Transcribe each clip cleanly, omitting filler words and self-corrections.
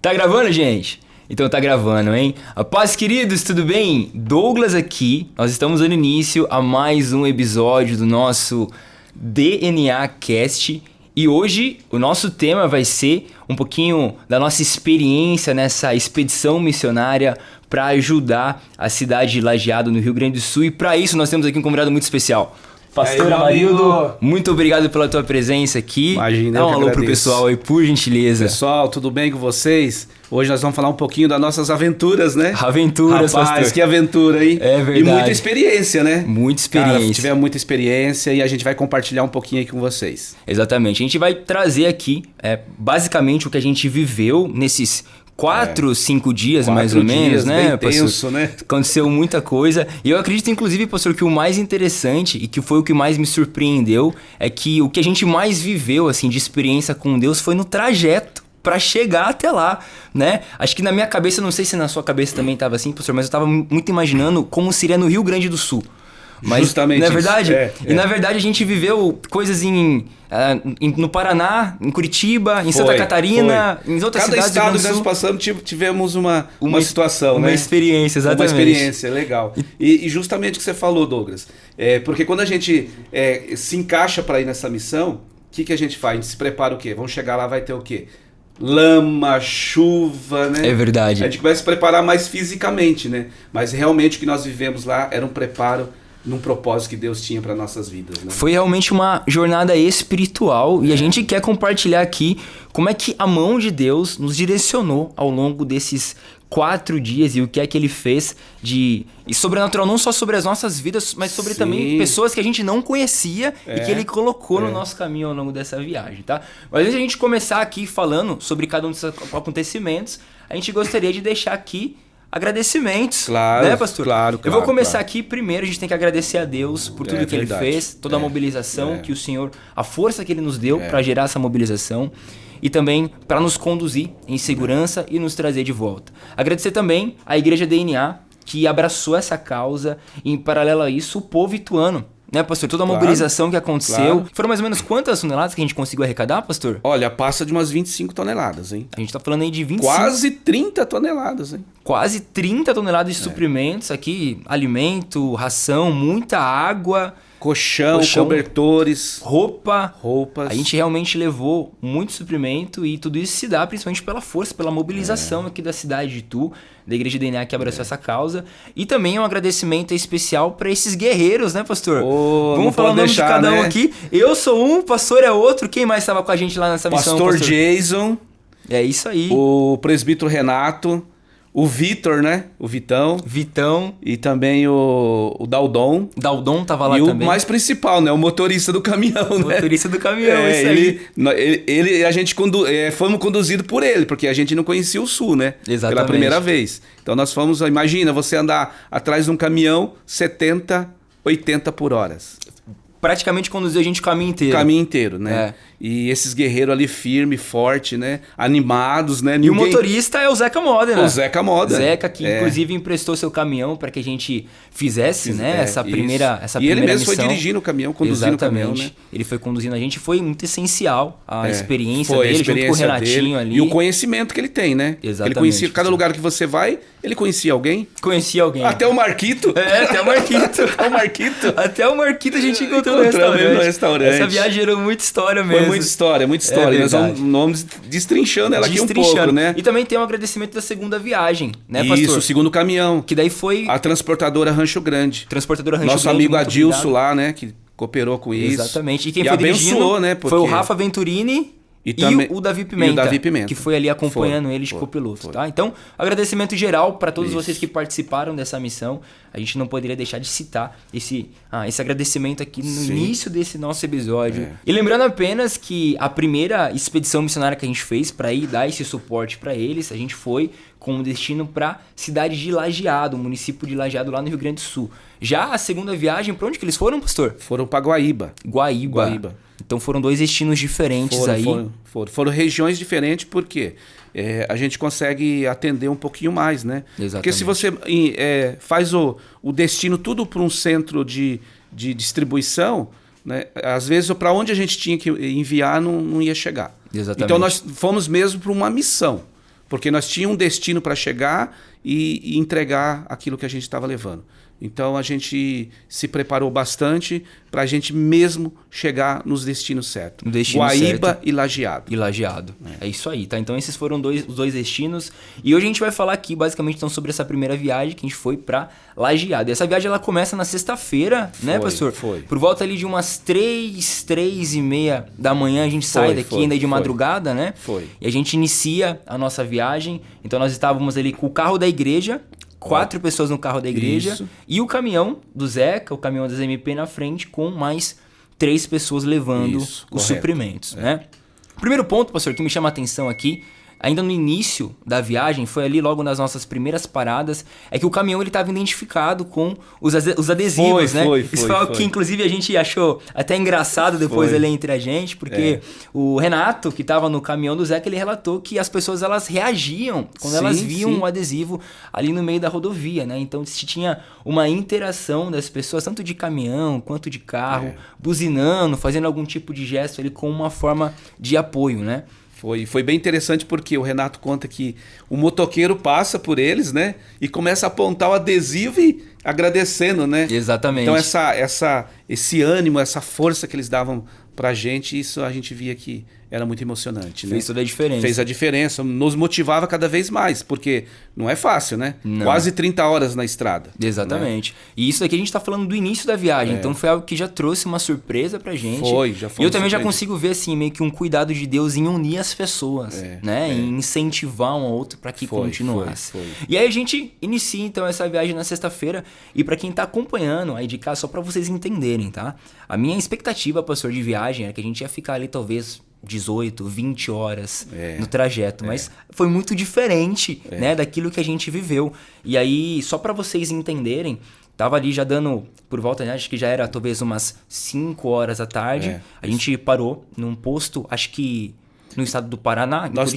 Tá gravando, gente? Então tá gravando, hein? A paz, queridos, tudo bem? Douglas aqui. Nós estamos dando início a mais um episódio do nosso DNA Cast. E hoje o nosso tema vai ser um pouquinho da nossa experiência nessa expedição missionária para ajudar a cidade de Lajeado, no Rio Grande do Sul. E para isso nós temos aqui um convidado muito especial. Pastor Amarildo, muito obrigado pela tua presença aqui. Imagina, dá um alô pro pessoal aí, por gentileza. Pessoal, tudo bem com vocês? Hoje nós vamos falar um pouquinho das nossas aventuras, né? Aventuras, Rapaz, pastor. que aventura, hein? É verdade. E muita experiência, né? Muita experiência. Cara, tivemos muita experiência e a gente vai compartilhar um pouquinho aí com vocês. Exatamente. A gente vai trazer aqui, basicamente, o que a gente viveu nesses 5 dias, mais ou menos, né, bem tenso, né? Aconteceu muita coisa. E eu acredito, inclusive, pastor, que o mais interessante e que foi o que mais me surpreendeu é que o que a gente mais viveu, assim, de experiência com Deus foi no trajeto para chegar até lá, né? Acho que na minha cabeça, não sei se na sua cabeça também estava assim, pastor, mas eu estava muito imaginando como seria no Rio Grande do Sul. Mas, justamente não é verdade? isso. E na verdade a gente viveu coisas no Paraná, em Curitiba, em Santa Catarina, em outras cidades do Cada estado Rio que nós passamos tivemos uma situação, uma né? experiência, exatamente. Uma experiência, legal. E justamente o que você falou, Douglas, porque quando a gente se encaixa para ir nessa missão, o que a gente faz? A gente se prepara o quê? Vamos chegar lá, vai ter o quê? Lama, chuva, né? É verdade. A gente vai se preparar mais fisicamente, né? Mas realmente o que nós vivemos lá era um preparo num propósito que Deus tinha para nossas vidas, né? Foi realmente uma jornada espiritual e a gente quer compartilhar aqui como é que a mão de Deus nos direcionou ao longo desses 4 dias e o que é que ele fez de sobrenatural, não só sobre as nossas vidas, mas sobre também pessoas que a gente não conhecia e que ele colocou no nosso caminho ao longo dessa viagem, tá? Mas antes de a gente começar aqui falando sobre cada um desses acontecimentos, a gente gostaria de deixar aqui agradecimentos, claro, né, pastor? Claro. Eu vou começar aqui primeiro, a gente tem que agradecer a Deus por tudo que ele fez, toda a mobilização que o Senhor, a força que ele nos deu para gerar essa mobilização e também para nos conduzir em segurança e nos trazer de volta. Agradecer também à Igreja DNA que abraçou essa causa e em paralelo a isso o povo ituano. Né, pastor? Toda a mobilização que aconteceu. Claro. Foram mais ou menos quantas toneladas que a gente conseguiu arrecadar, pastor? Olha, passa de umas 25 toneladas, hein? A gente tá falando aí de 25... Quase 30 toneladas, hein? Quase 30 toneladas de suprimentos aqui. Alimento, ração, muita água... Colchão, cobertores, roupas. A gente realmente levou muito suprimento e tudo isso se dá principalmente pela força, pela mobilização aqui da cidade de Itu, da Igreja DNA que abraçou essa causa. E também um agradecimento especial para esses guerreiros, né, pastor? Vamos falar o nome de cada um aqui. Eu sou um, o pastor é outro. Quem mais estava com a gente lá nessa missão? Pastor Jason. É isso aí. O presbítero Renato. O Vitor, né? O Vitão. E também o Daldon. Daldon tava lá também. E o mais principal, né? O motorista do caminhão, né? O motorista do caminhão, isso aí. A gente fomos conduzidos por ele, porque a gente não conhecia o Sul, né? Exatamente. Pela primeira vez. Então nós fomos, imagina, você andar atrás de um caminhão 70, 80 por hora. Praticamente conduziu a gente o caminho inteiro. O caminho inteiro, né? E esses guerreiros ali firme, forte, né? Animados, né? E o motorista é o Zeca Moda, né? O Zeca Moda. Zeca, que inclusive emprestou seu caminhão para que a gente fizesse, né? Essa primeira missão. E ele mesmo foi dirigindo o caminhão, conduzindo o caminhão, né? Ele foi conduzindo a gente. Foi muito essencial a experiência dele, junto com o Renatinho ali. E o conhecimento que ele tem, né? Exatamente. Ele conhecia, cada lugar que você vai, ele conhecia alguém. Conhecia alguém. Até o Marquito. Até o Marquito. Até o Marquito a gente encontrou no restaurante. Essa viagem gerou muita história mesmo. Foi muita história. Nós vamos destrinchando ela aqui um pouco, né? E também tem um agradecimento da segunda viagem, né, pastor? Isso, o segundo caminhão. Que daí foi... A transportadora Rancho Grande. Nosso amigo Adilson lá, né, que cooperou com isso. Exatamente. E quem foi dirigindo abençoou, né? Foi o Rafa Venturini e o Davi Pimenta, que foi ali acompanhando ele de copiloto, tá? Então, agradecimento geral para todos vocês que participaram dessa missão. A gente não poderia deixar de citar esse agradecimento aqui no início desse nosso episódio. E lembrando apenas que a primeira expedição missionária que a gente fez para ir dar esse suporte para eles, a gente foi com destino para cidade de Lajeado, município de Lajeado, lá no Rio Grande do Sul. Já a segunda viagem, para onde que eles foram, pastor? Foram para Guaíba. Guaíba. Então foram 2 destinos diferentes aí. Foram regiões diferentes porque a gente consegue atender um pouquinho mais, né? Exatamente. Porque se você faz o destino tudo para um centro de distribuição, né? Às vezes para onde a gente tinha que enviar não ia chegar. Exatamente. Então nós fomos mesmo para uma missão. Porque nós tínhamos um destino para chegar e entregar aquilo que a gente estava levando. Então a gente se preparou bastante para a gente mesmo chegar nos destinos certos. Guaíba certo. E Lajeado. É isso aí, tá? Então esses foram os dois destinos. E hoje a gente vai falar aqui basicamente então, sobre essa primeira viagem que a gente foi para Lajeado. E essa viagem ela começa na sexta-feira, né, pastor? Foi. Por volta ali de umas 3h30 da manhã a gente sai daqui ainda de madrugada, né? Foi. E a gente inicia a nossa viagem. Então nós estávamos ali com o carro da igreja, 4 pessoas no carro da igreja. Isso. E o caminhão do Zeca, o caminhão das MP na frente, com mais 3 pessoas levando os suprimentos, né? O primeiro ponto, pastor, que me chama a atenção aqui, ainda no início da viagem, foi ali logo nas nossas primeiras paradas, é que o caminhão ele estava identificado com os adesivos, né? Isso foi algo que inclusive a gente achou até engraçado depois ali entre a gente, porque o Renato, que estava no caminhão do Zeca, ele relatou que as pessoas elas reagiam quando elas viam o adesivo ali no meio da rodovia, né? Então se tinha uma interação das pessoas, tanto de caminhão quanto de carro, buzinando, fazendo algum tipo de gesto ali com uma forma de apoio, né? Foi bem interessante porque o Renato conta que o motoqueiro passa por eles, né? E começa a apontar o adesivo e agradecendo, né? Exatamente. Então esse ânimo, essa força que eles davam pra gente, isso a gente via que era muito emocionante, né? Fez toda a diferença. Fez a diferença, nos motivava cada vez mais, porque não é fácil, né? Não. Quase 30 horas na estrada. Exatamente. Né? E isso aqui a gente tá falando do início da viagem, então foi algo que já trouxe uma surpresa pra gente. Já foi. E eu também já consigo ver, assim, meio que um cuidado de Deus em unir as pessoas, né? Em incentivar um ao outro pra que continuasse. Foi. E aí a gente inicia, então, essa viagem na sexta-feira. E pra quem tá acompanhando aí de casa, só pra vocês entenderem, tá? A minha expectativa, pastor, de viagem era que a gente ia ficar ali, talvez 18, 20 horas no trajeto, mas foi muito diferente, né, daquilo que a gente viveu. E aí, só para vocês entenderem, tava ali já dando por volta, né, acho que já era talvez umas 5 horas da tarde, a gente parou num posto, acho que no estado do Paraná. Nós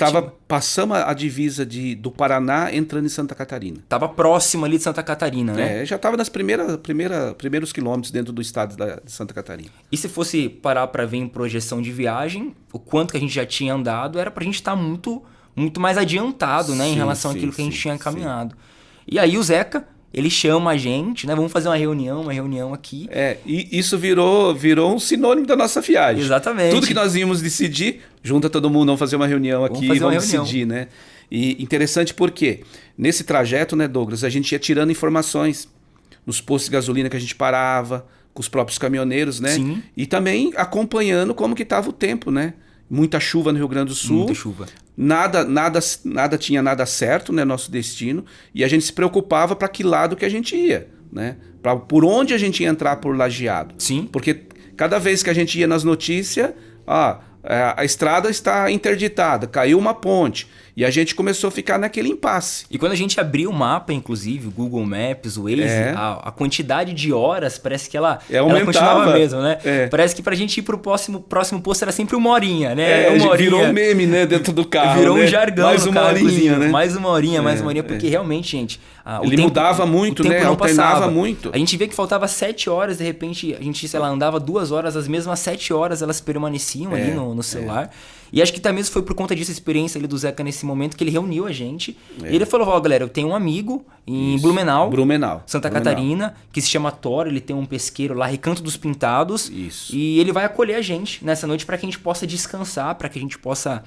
passamos a divisa do Paraná entrando em Santa Catarina. Tava próximo ali de Santa Catarina, né? Já tava nas primeiros quilômetros dentro do estado de Santa Catarina. E se fosse parar para ver em projeção de viagem, o quanto que a gente já tinha andado, era pra gente estar muito mais adiantado, né, em relação àquilo que a gente tinha caminhado. E aí o Zeca, ele chama a gente, né? Vamos fazer uma reunião aqui. E isso virou um sinônimo da nossa viagem. Exatamente. Tudo que nós íamos decidir, junta todo mundo, vamos fazer uma reunião aqui e vamos decidir, né? E interessante porque nesse trajeto, né, Douglas, a gente ia tirando informações nos postos de gasolina que a gente parava, com os próprios caminhoneiros, né? Sim. E também acompanhando como que estava o tempo, né? Muita chuva no Rio Grande do Sul. Muita chuva. Nada tinha nada certo, né, nosso destino. E a gente se preocupava para que lado que a gente ia, né? Por onde a gente ia entrar por Lajeado. Sim. Porque cada vez que a gente ia nas notícias, a estrada está interditada, caiu uma ponte. E a gente começou a ficar naquele impasse. E quando a gente abriu o mapa, inclusive, o Google Maps, o Waze, a quantidade de horas, parece que ela continuava mesmo, né? Parece que pra gente ir pro próximo posto era sempre 1 horinha, né? Virou um meme, né, dentro do carro. Virou um jargão mais no uma carro, horinha, né? Mais uma horinha, porque realmente, gente... Ele mudava muito, né? Alternava muito. A gente vê que faltava 7 horas, de repente, a gente, sei lá, andava 2 horas, as mesmas 7 horas elas permaneciam ali no celular. E acho que também foi por conta dessa experiência ali do Zeca nesse momento que ele reuniu a gente. E ele falou, galera, eu tenho um amigo em Blumenau, Santa Catarina, que se chama Thor, ele tem um pesqueiro lá, Recanto dos Pintados. Isso. E ele vai acolher a gente nessa noite para que a gente possa descansar, para que a gente possa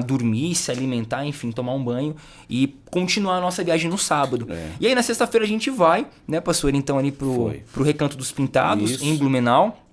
dormir, se alimentar, enfim, tomar um banho e continuar a nossa viagem no sábado. E aí na sexta-feira a gente vai, né, pastor, então ali pro Recanto dos Pintados, em Blumenau.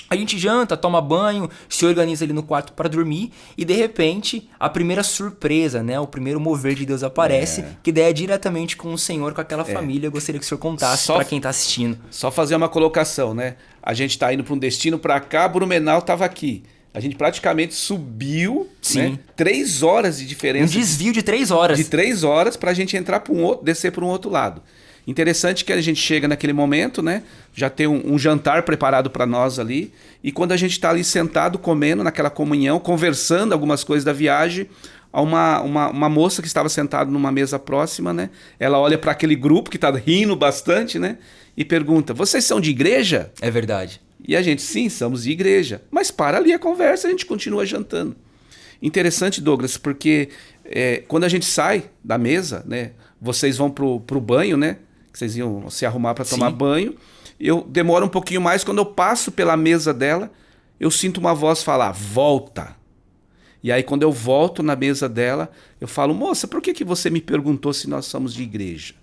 A gente janta, toma banho, se organiza ali no quarto para dormir e de repente a primeira surpresa, né? O primeiro mover de Deus aparece, que daí é diretamente com o Senhor, com aquela família. Eu gostaria que o Senhor contasse para quem está assistindo. Só fazer uma colocação, né? A gente está indo para um destino para cá, Blumenau estava aqui. A gente praticamente subiu, né? 3 horas de diferença. Um desvio de 3 horas. De 3 horas para a gente entrar para descer para um outro lado. Interessante que a gente chega naquele momento, né? Já tem um jantar preparado para nós ali. E quando a gente está ali sentado, comendo naquela comunhão, conversando algumas coisas da viagem, uma moça que estava sentada numa mesa próxima, né? Ela olha para aquele grupo que está rindo bastante, né? E pergunta, vocês são de igreja? É verdade. E a gente, sim, somos de igreja. Mas para ali a conversa, a gente continua jantando. Interessante, Douglas, porque quando a gente sai da mesa, né? Vocês vão pro banho, né? Vocês iam se arrumar para tomar banho. Eu demoro um pouquinho mais. Quando eu passo pela mesa dela, eu sinto uma voz falar, volta. E aí quando eu volto na mesa dela, eu falo, moça, por que você me perguntou se nós somos de igreja?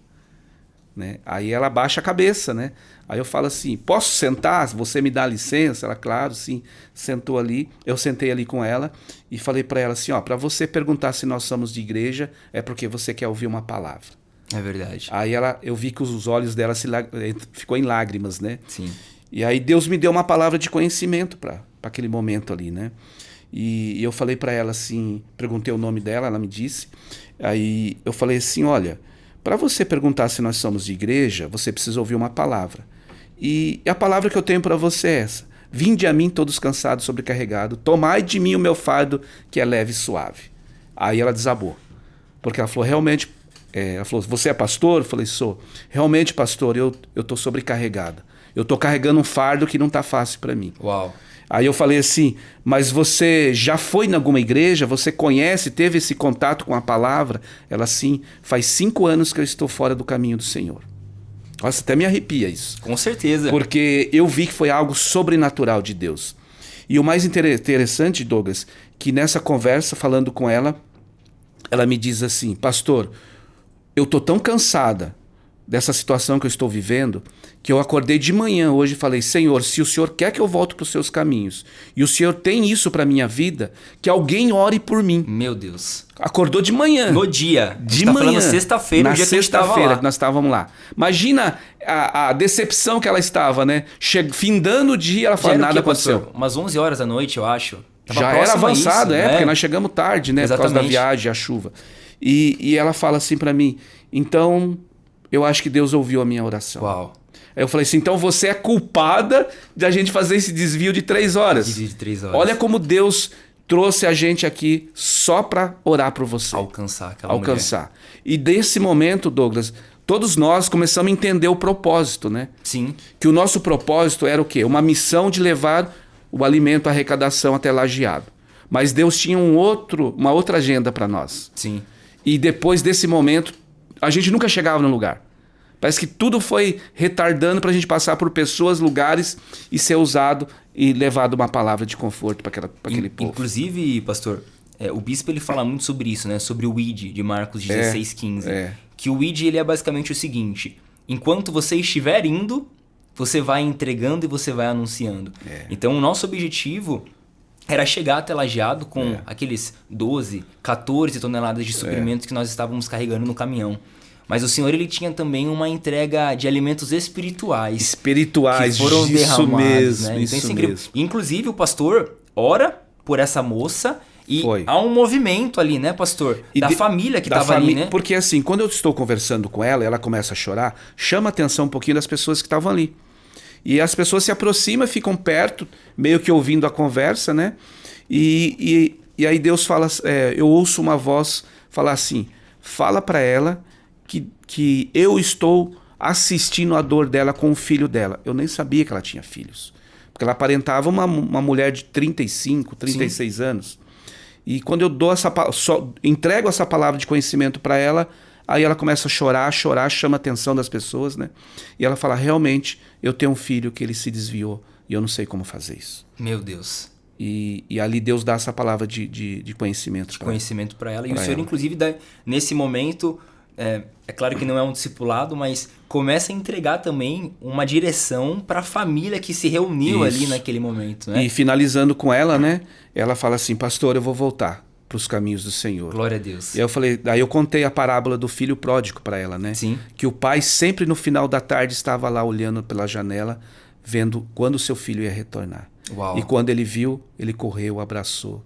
Né? Aí ela baixa a cabeça, né? Aí eu falo assim, posso sentar? Você me dá licença? Ela, claro, sim. Sentou ali, eu sentei ali com ela e falei para ela assim, para você perguntar se nós somos de igreja, é porque você quer ouvir uma palavra. É verdade. Aí eu vi que os olhos dela ficou em lágrimas, né? Sim. E aí Deus me deu uma palavra de conhecimento para aquele momento ali, né? E eu falei para ela assim, perguntei o nome dela, ela me disse. Aí eu falei assim, olha, para você perguntar se nós somos de igreja, você precisa ouvir uma palavra. E a palavra que eu tenho para você é essa. Vinde a mim todos cansados, sobrecarregados, tomai de mim o meu fardo que é leve e suave. Aí ela desabou. Porque ela falou, realmente, ela falou, você é pastor? Eu falei, sou. Realmente, pastor, eu estou sobrecarregada. Eu estou carregando um fardo que não está fácil para mim. Uau. Aí eu falei assim, mas você já foi em alguma igreja? Você conhece, teve esse contato com a palavra? Ela, sim, faz 5 anos que eu estou fora do caminho do Senhor. Nossa, até me arrepia isso. Com certeza. Porque eu vi que foi algo sobrenatural de Deus. E o mais interessante, Douglas, que nessa conversa, falando com ela, ela me diz assim, pastor, eu estou tão cansada dessa situação que eu estou vivendo, que eu acordei de manhã hoje e falei, Senhor, se o Senhor quer que eu volte para os seus caminhos, e o Senhor tem isso para minha vida, que alguém ore por mim. Meu Deus. Acordou de manhã. No dia. De manhã. Falando sexta-feira, o dia que a gente estava lá. Que nós estávamos lá. Imagina a decepção que ela estava, né? Findando o dia, ela falou, nada aconteceu. Umas 11 horas da noite, eu acho. Tava já era avançado, isso, porque nós chegamos tarde, né? Exatamente. Por causa da viagem, a chuva. E ela fala assim para mim, então, eu acho que Deus ouviu a minha oração. Uau. Aí eu falei assim, então você é culpada de a gente fazer esse desvio de 3 horas. Desvio de 3 horas. Olha como Deus trouxe a gente aqui só para orar por você. Alcançar aquela mulher. E desse momento, Douglas, todos nós começamos a entender o propósito, né? Sim. Que o nosso propósito era o quê? Uma missão de levar o alimento, a arrecadação até Lajeado. Mas Deus tinha uma outra agenda para nós. Sim. E depois desse momento, a gente nunca chegava no lugar. Parece que tudo foi retardando para a gente passar por pessoas, lugares e ser usado e levado uma palavra de conforto para aquele povo. Inclusive, pastor, o bispo ele fala muito sobre isso, né? Sobre o ID de Marcos 16:15. Que o ID ele é basicamente o seguinte: enquanto você estiver indo, você vai entregando e você vai anunciando. Então, o nosso objetivo era chegar até Lajeado com aqueles 12, 14 toneladas de suprimentos que nós estávamos carregando no caminhão. Mas o Senhor ele tinha também uma entrega de alimentos espirituais. Espirituais, que foram derramados, mesmo, né? Isso então, mesmo. Inclusive o pastor ora por essa moça e há um movimento ali, né, pastor? Da família que estava ali, né? Porque assim, quando eu estou conversando com ela, ela começa a chorar, chama a atenção um pouquinho das pessoas que estavam ali. E as pessoas se aproximam, ficam perto, meio que ouvindo a conversa, né? E aí Deus fala, eu ouço uma voz falar assim, fala para ela que eu estou assistindo a dor dela com o filho dela. Eu nem sabia que ela tinha filhos. Porque ela aparentava uma mulher de 35, 36 Sim. anos. E quando eu dou entrego essa palavra de conhecimento para ela, aí ela começa a chorar, chama a atenção das pessoas, né? E ela fala, realmente, eu tenho um filho que ele se desviou e eu não sei como fazer isso. Meu Deus. E ali Deus dá essa palavra de conhecimento. De conhecimento para ela. E o Senhor, inclusive, nesse momento... É claro que não é um discipulado, mas começa a entregar também uma direção para a família que se reuniu ali naquele momento. Né? E finalizando com ela, né? Ela fala assim, pastor, eu vou voltar para os caminhos do Senhor. Glória a Deus. E aí eu contei a parábola do filho pródigo para ela, né? Sim. Que o pai sempre no final da tarde estava lá olhando pela janela, vendo quando o seu filho ia retornar. Uau. E quando ele viu, ele correu, abraçou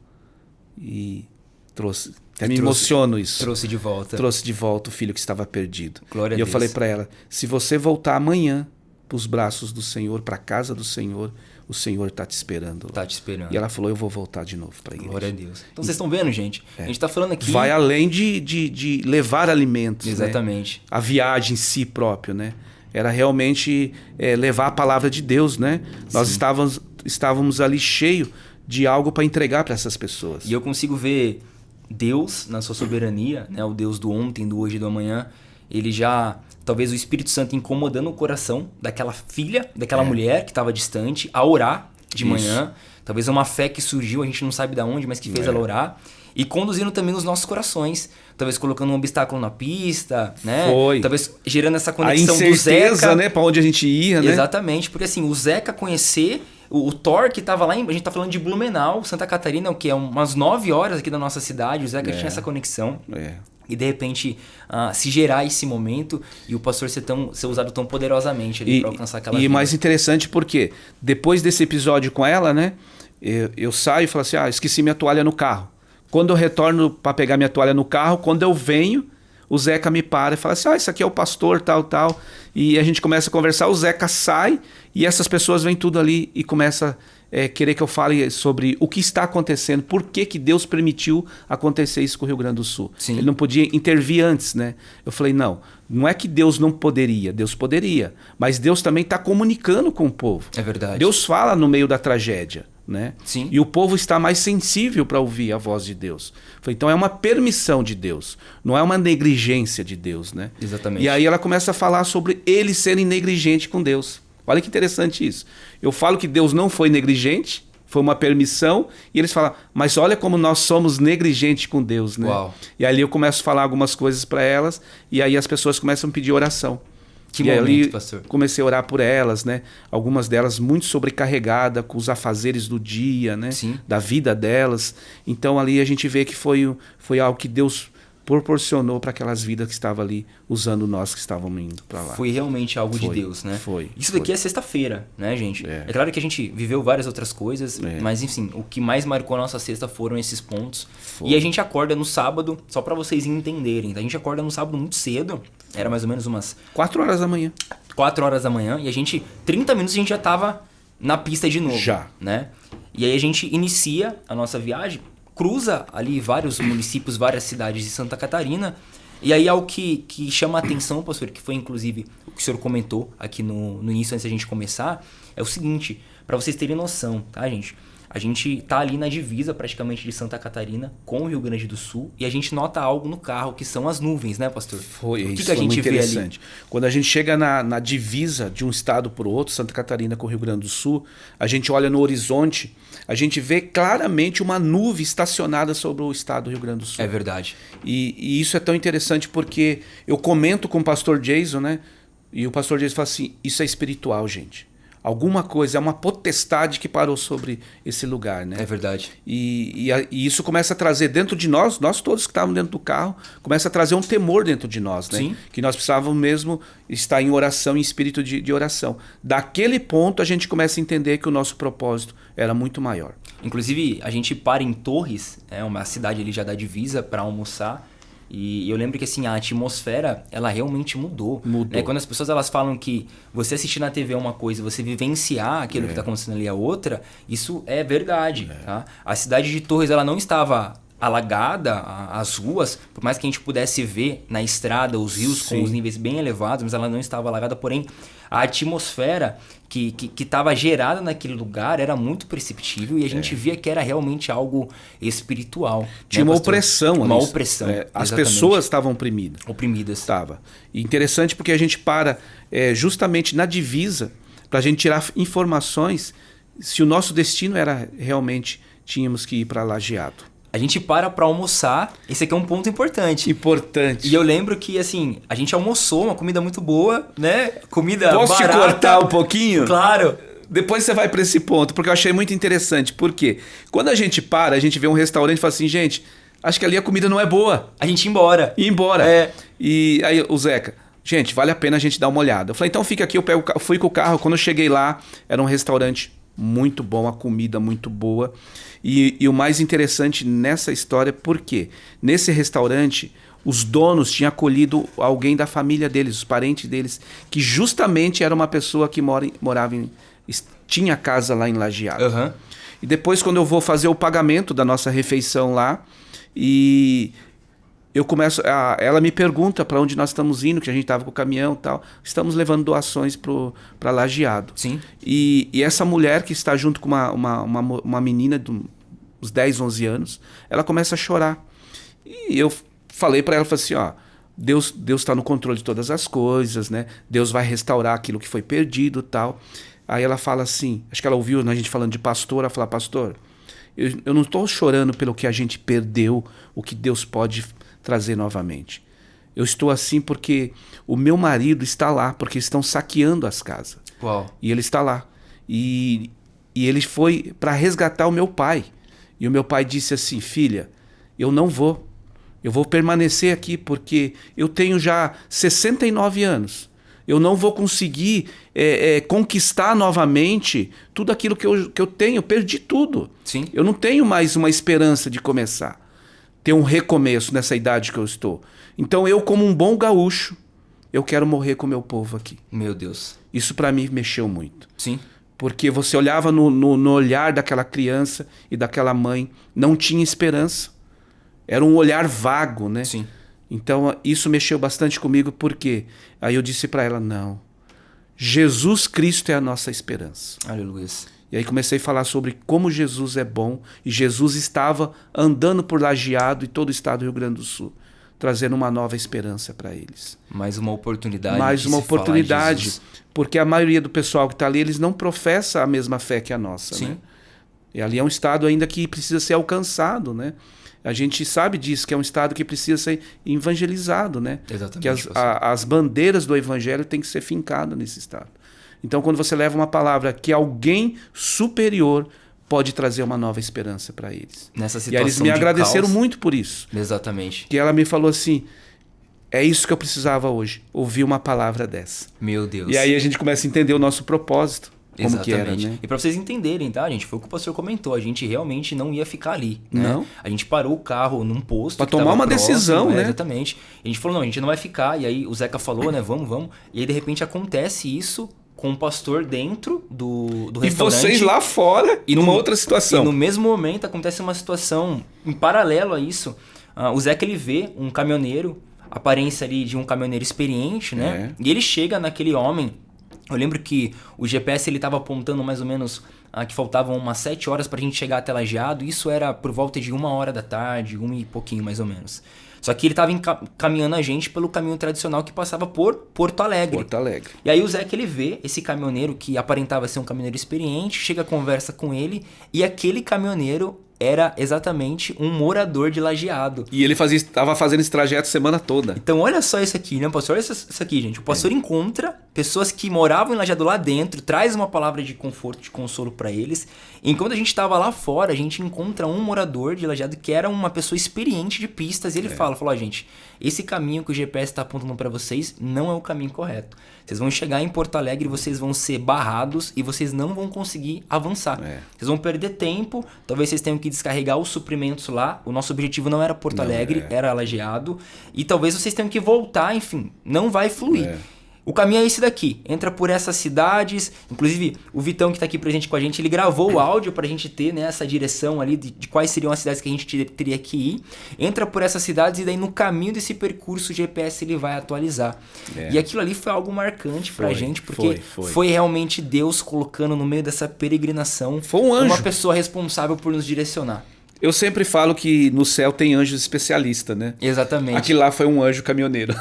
e trouxe... Até me emociono isso. Trouxe de volta. Trouxe de volta o filho que estava perdido. Glória a Deus. Deus. Eu falei para ela, se você voltar amanhã para os braços do Senhor, para a casa do Senhor, o Senhor está te esperando. Está te esperando. E ela falou, eu vou voltar de novo para a igreja. Glória a Deus. Então vocês estão vendo, gente? A gente está falando aqui... Vai além de levar alimentos. Exatamente. Né? A viagem em si próprio, né? Era realmente levar a palavra de Deus, né? Sim. Nós estávamos ali cheio de algo para entregar para essas pessoas. E eu consigo ver... Deus, na sua soberania, né, o Deus do ontem, do hoje e do amanhã, ele já, talvez o Espírito Santo incomodando o coração daquela filha, daquela mulher que estava distante, a orar de manhã. Talvez uma fé que surgiu, a gente não sabe de onde, mas que fez ela orar. E conduzindo também os nossos corações. Talvez colocando um obstáculo na pista, né? Talvez gerando essa conexão do Zeca. Né? Pra onde a gente ia, né? Exatamente. Porque assim, o Zeca conhecer... O Thor que estava lá, a gente tá falando de Blumenau, Santa Catarina, o que é umas 9 horas aqui da nossa cidade. O Zeca tinha essa conexão. E de repente se gerar esse momento e o pastor ser usado tão poderosamente ali para alcançar aquela vida. E mais interessante porque depois desse episódio com ela, né? Eu saio e falo assim, esqueci minha toalha no carro. Quando eu retorno para pegar minha toalha no carro, quando eu venho, o Zeca me para e fala assim, isso aqui é o pastor, tal. E a gente começa a conversar, o Zeca sai e essas pessoas vêm tudo ali e começa a querer que eu fale sobre o que está acontecendo, por que Deus permitiu acontecer isso com o Rio Grande do Sul. Sim. Ele não podia intervir antes, né? Eu falei, não é que Deus não poderia, Deus poderia, mas Deus também está comunicando com o povo. É verdade. Deus fala no meio da tragédia. Né? Sim. E o povo está mais sensível para ouvir a voz de Deus. Então é uma permissão de Deus, não é uma negligência de Deus, né? Exatamente. E aí ela começa a falar sobre eles serem negligentes com Deus. Olha que interessante isso. Eu falo que Deus não foi negligente, foi uma permissão, e eles falam, mas olha como nós somos negligentes com Deus, né? Uau. E ali eu começo a falar algumas coisas para elas, e aí as pessoas começam a pedir oração. Que momento, ali, pastor. Comecei a orar por elas, né? Algumas delas muito sobrecarregadas com os afazeres do dia, né? Sim. Da vida delas. Então ali a gente vê que foi algo que Deus proporcionou para aquelas vidas que estavam ali usando nós que estávamos indo para lá. Foi realmente algo de Deus, né? Isso daqui é sexta-feira, né, gente? É claro que a gente viveu várias outras coisas, mas enfim, o que mais marcou a nossa sexta foram esses pontos. E a gente acorda no sábado, só para vocês entenderem, a gente acorda no sábado muito cedo, era mais ou menos umas 4 horas da manhã. 4 horas da manhã, e 30 minutos a gente já tava na pista de novo. Já. Né? E aí a gente inicia a nossa viagem, cruza ali vários municípios, várias cidades de Santa Catarina. E aí algo que chama a atenção, pastor, que foi inclusive o que o senhor comentou aqui no início, antes da gente começar, é o seguinte, para vocês terem noção, tá, gente? A gente tá ali na divisa praticamente de Santa Catarina com o Rio Grande do Sul e a gente nota algo no carro, que são as nuvens, né, pastor? O que a gente vê ali? Quando a gente chega na divisa de um estado para o outro, Santa Catarina com o Rio Grande do Sul, a gente olha no horizonte, a gente vê claramente uma nuvem estacionada sobre o estado do Rio Grande do Sul. É verdade. E isso é tão interessante porque eu comento com o pastor Jason, né? E o pastor Jason fala assim, isso é espiritual, gente. Alguma coisa, é uma potestade que parou sobre esse lugar, né? É verdade. E isso começa a trazer dentro de nós todos que estavam dentro do carro, começa a trazer um temor dentro de nós, né? Sim. Que nós precisávamos mesmo estar em oração, em espírito de oração. Daquele ponto a gente começa a entender que o nosso propósito era muito maior. Inclusive, a gente para em Torres, uma cidade ali já da divisa, para almoçar. E eu lembro que assim, a atmosfera, ela realmente mudou. Né? Quando as pessoas elas falam que você assistir na TV é uma coisa, você vivenciar aquilo que está acontecendo ali é outra, isso é verdade. Tá? A cidade de Torres ela não estava alagada, as ruas, por mais que a gente pudesse ver na estrada os rios com os níveis bem elevados, mas ela não estava alagada, porém a atmosfera que estava gerada naquele lugar era muito perceptível e a gente via que era realmente algo espiritual. Tinha uma opressão. Uma opressão. As pessoas estavam oprimidas. Estava. E interessante porque a gente para justamente na divisa para a gente tirar informações se o nosso destino era realmente tínhamos que ir para Lajeado. A gente para almoçar, esse aqui é um ponto importante. Importante. E eu lembro que, assim, a gente almoçou uma comida muito boa, né? Comida Posso barata. Posso te cortar um pouquinho? Claro. Depois você vai para esse ponto, porque eu achei muito interessante. Por quê? Quando a gente para, a gente vê um restaurante e fala assim, gente, acho que ali a comida não é boa. A gente ia embora. Ia embora. E aí o Zeca, gente, vale a pena a gente dar uma olhada. Eu falei, então fica aqui, eu fui com o carro. Quando eu cheguei lá, era um restaurante muito bom, a comida muito boa. E o mais interessante nessa história, por quê? Nesse restaurante, os donos tinham acolhido alguém da família deles, os parentes deles, que justamente era uma pessoa que tinha casa lá em Lajeado. Uhum. E depois, quando eu vou fazer o pagamento da nossa refeição lá, e eu começo, ela me pergunta para onde nós estamos indo, que a gente estava com o caminhão e tal. Estamos levando doações para Lajeado. Sim. E essa mulher que está junto com uma menina de uns 10, 11 anos, ela começa a chorar. E eu falei para ela, falei assim, ó, Deus está no controle de todas as coisas, né? Deus vai restaurar aquilo que foi perdido e tal. Aí ela fala assim, acho que ela ouviu a gente falando de pastor, ela fala, pastor, eu não estou chorando pelo que a gente perdeu, o que Deus pode trazer novamente. Eu estou assim porque o meu marido está lá, porque estão saqueando as casas. Uau. E ele está lá. E ele foi para resgatar o meu pai. E o meu pai disse assim, filha, eu não vou. Eu vou permanecer aqui porque eu tenho já 69 anos. Eu não vou conseguir conquistar novamente tudo aquilo que eu tenho. Eu perdi tudo. Sim. Eu não tenho mais uma esperança de começar. Ter um recomeço nessa idade que eu estou. Então eu, como um bom gaúcho, eu quero morrer com o meu povo aqui. Meu Deus. Isso para mim mexeu muito. Sim. Porque você olhava no olhar daquela criança e daquela mãe, não tinha esperança. Era um olhar vago, né? Sim. Então isso mexeu bastante comigo, porque aí eu disse para ela, não, Jesus Cristo é a nossa esperança. Aleluia. E aí comecei a falar sobre como Jesus é bom, e Jesus estava andando por Lajeado e todo o estado do Rio Grande do Sul, trazendo uma nova esperança para eles. Mais uma oportunidade. Mais uma oportunidade, porque a maioria do pessoal que está ali, eles não professa a mesma fé que a nossa. Sim. Né? E ali é um estado ainda que precisa ser alcançado, né? A gente sabe disso, que é um estado que precisa ser evangelizado, né? Exatamente. Que as bandeiras do evangelho têm que ser fincadas nesse estado. Então, quando você leva uma palavra que alguém superior pode trazer uma nova esperança para eles. Nessa situação e aí eles me agradeceram caos, muito por isso. Exatamente. Que ela me falou assim, é isso que eu precisava hoje, ouvir uma palavra dessa. Meu Deus. E aí a gente começa a entender o nosso propósito. Como exatamente. Que era, né? E para vocês entenderem, tá, gente? Foi o que o pastor comentou. A gente realmente não ia ficar ali. Né? Não. A gente parou o carro num posto. Pra tomar uma próximo, decisão, né? Exatamente. E a gente falou, não, a gente não vai ficar. E aí o Zeca falou, né? Vamos. E aí de repente acontece isso com o pastor dentro do restaurante. E vocês lá fora, e numa outra situação. E no mesmo momento acontece uma situação em paralelo a isso. O Zeca, ele vê um caminhoneiro, aparência ali de um caminhoneiro experiente, né? E ele chega naquele homem. Eu lembro que o GPS ele estava apontando mais ou menos que faltavam umas 7 horas para a gente chegar até Lajeado. Isso era por volta de 1h da tarde, 1 e pouquinho mais ou menos. Só que ele estava caminhando a gente pelo caminho tradicional que passava por Porto Alegre. Porto Alegre. E aí o Zeca, ele vê esse caminhoneiro que aparentava ser um caminhoneiro experiente, chega, conversa com ele, e aquele caminhoneiro era exatamente um morador de Lajeado. E ele estava fazendo esse trajeto semana toda. Então olha só isso aqui, né, pastor? Olha isso aqui, gente. O pastor encontra pessoas que moravam em Lajeado lá dentro, traz uma palavra de conforto, de consolo para eles. Enquanto a gente estava lá fora, a gente encontra um morador de Lajeado que era uma pessoa experiente de pistas, e ele falou, gente, esse caminho que o GPS está apontando para vocês não é o caminho correto. Vocês vão chegar em Porto Alegre e vocês vão ser barrados e vocês não vão conseguir avançar. Vocês vão perder tempo, talvez vocês tenham que descarregar os suprimentos lá. O nosso objetivo não era Porto Alegre, era Lajeado. E talvez vocês tenham que voltar, enfim, não vai fluir. O caminho é esse daqui, entra por essas cidades, inclusive o Vitão que está aqui presente com a gente, ele gravou o áudio para a gente ter, né, essa direção ali de quais seriam as cidades que a gente teria que ir, entra por essas cidades e daí no caminho desse percurso o GPS ele vai atualizar. E aquilo ali foi algo marcante para a gente, porque foi realmente Deus colocando no meio dessa peregrinação um anjo. Uma pessoa responsável por nos direcionar. Eu sempre falo que no céu tem anjos especialistas, né? Exatamente. Aqui lá foi um anjo caminhoneiro.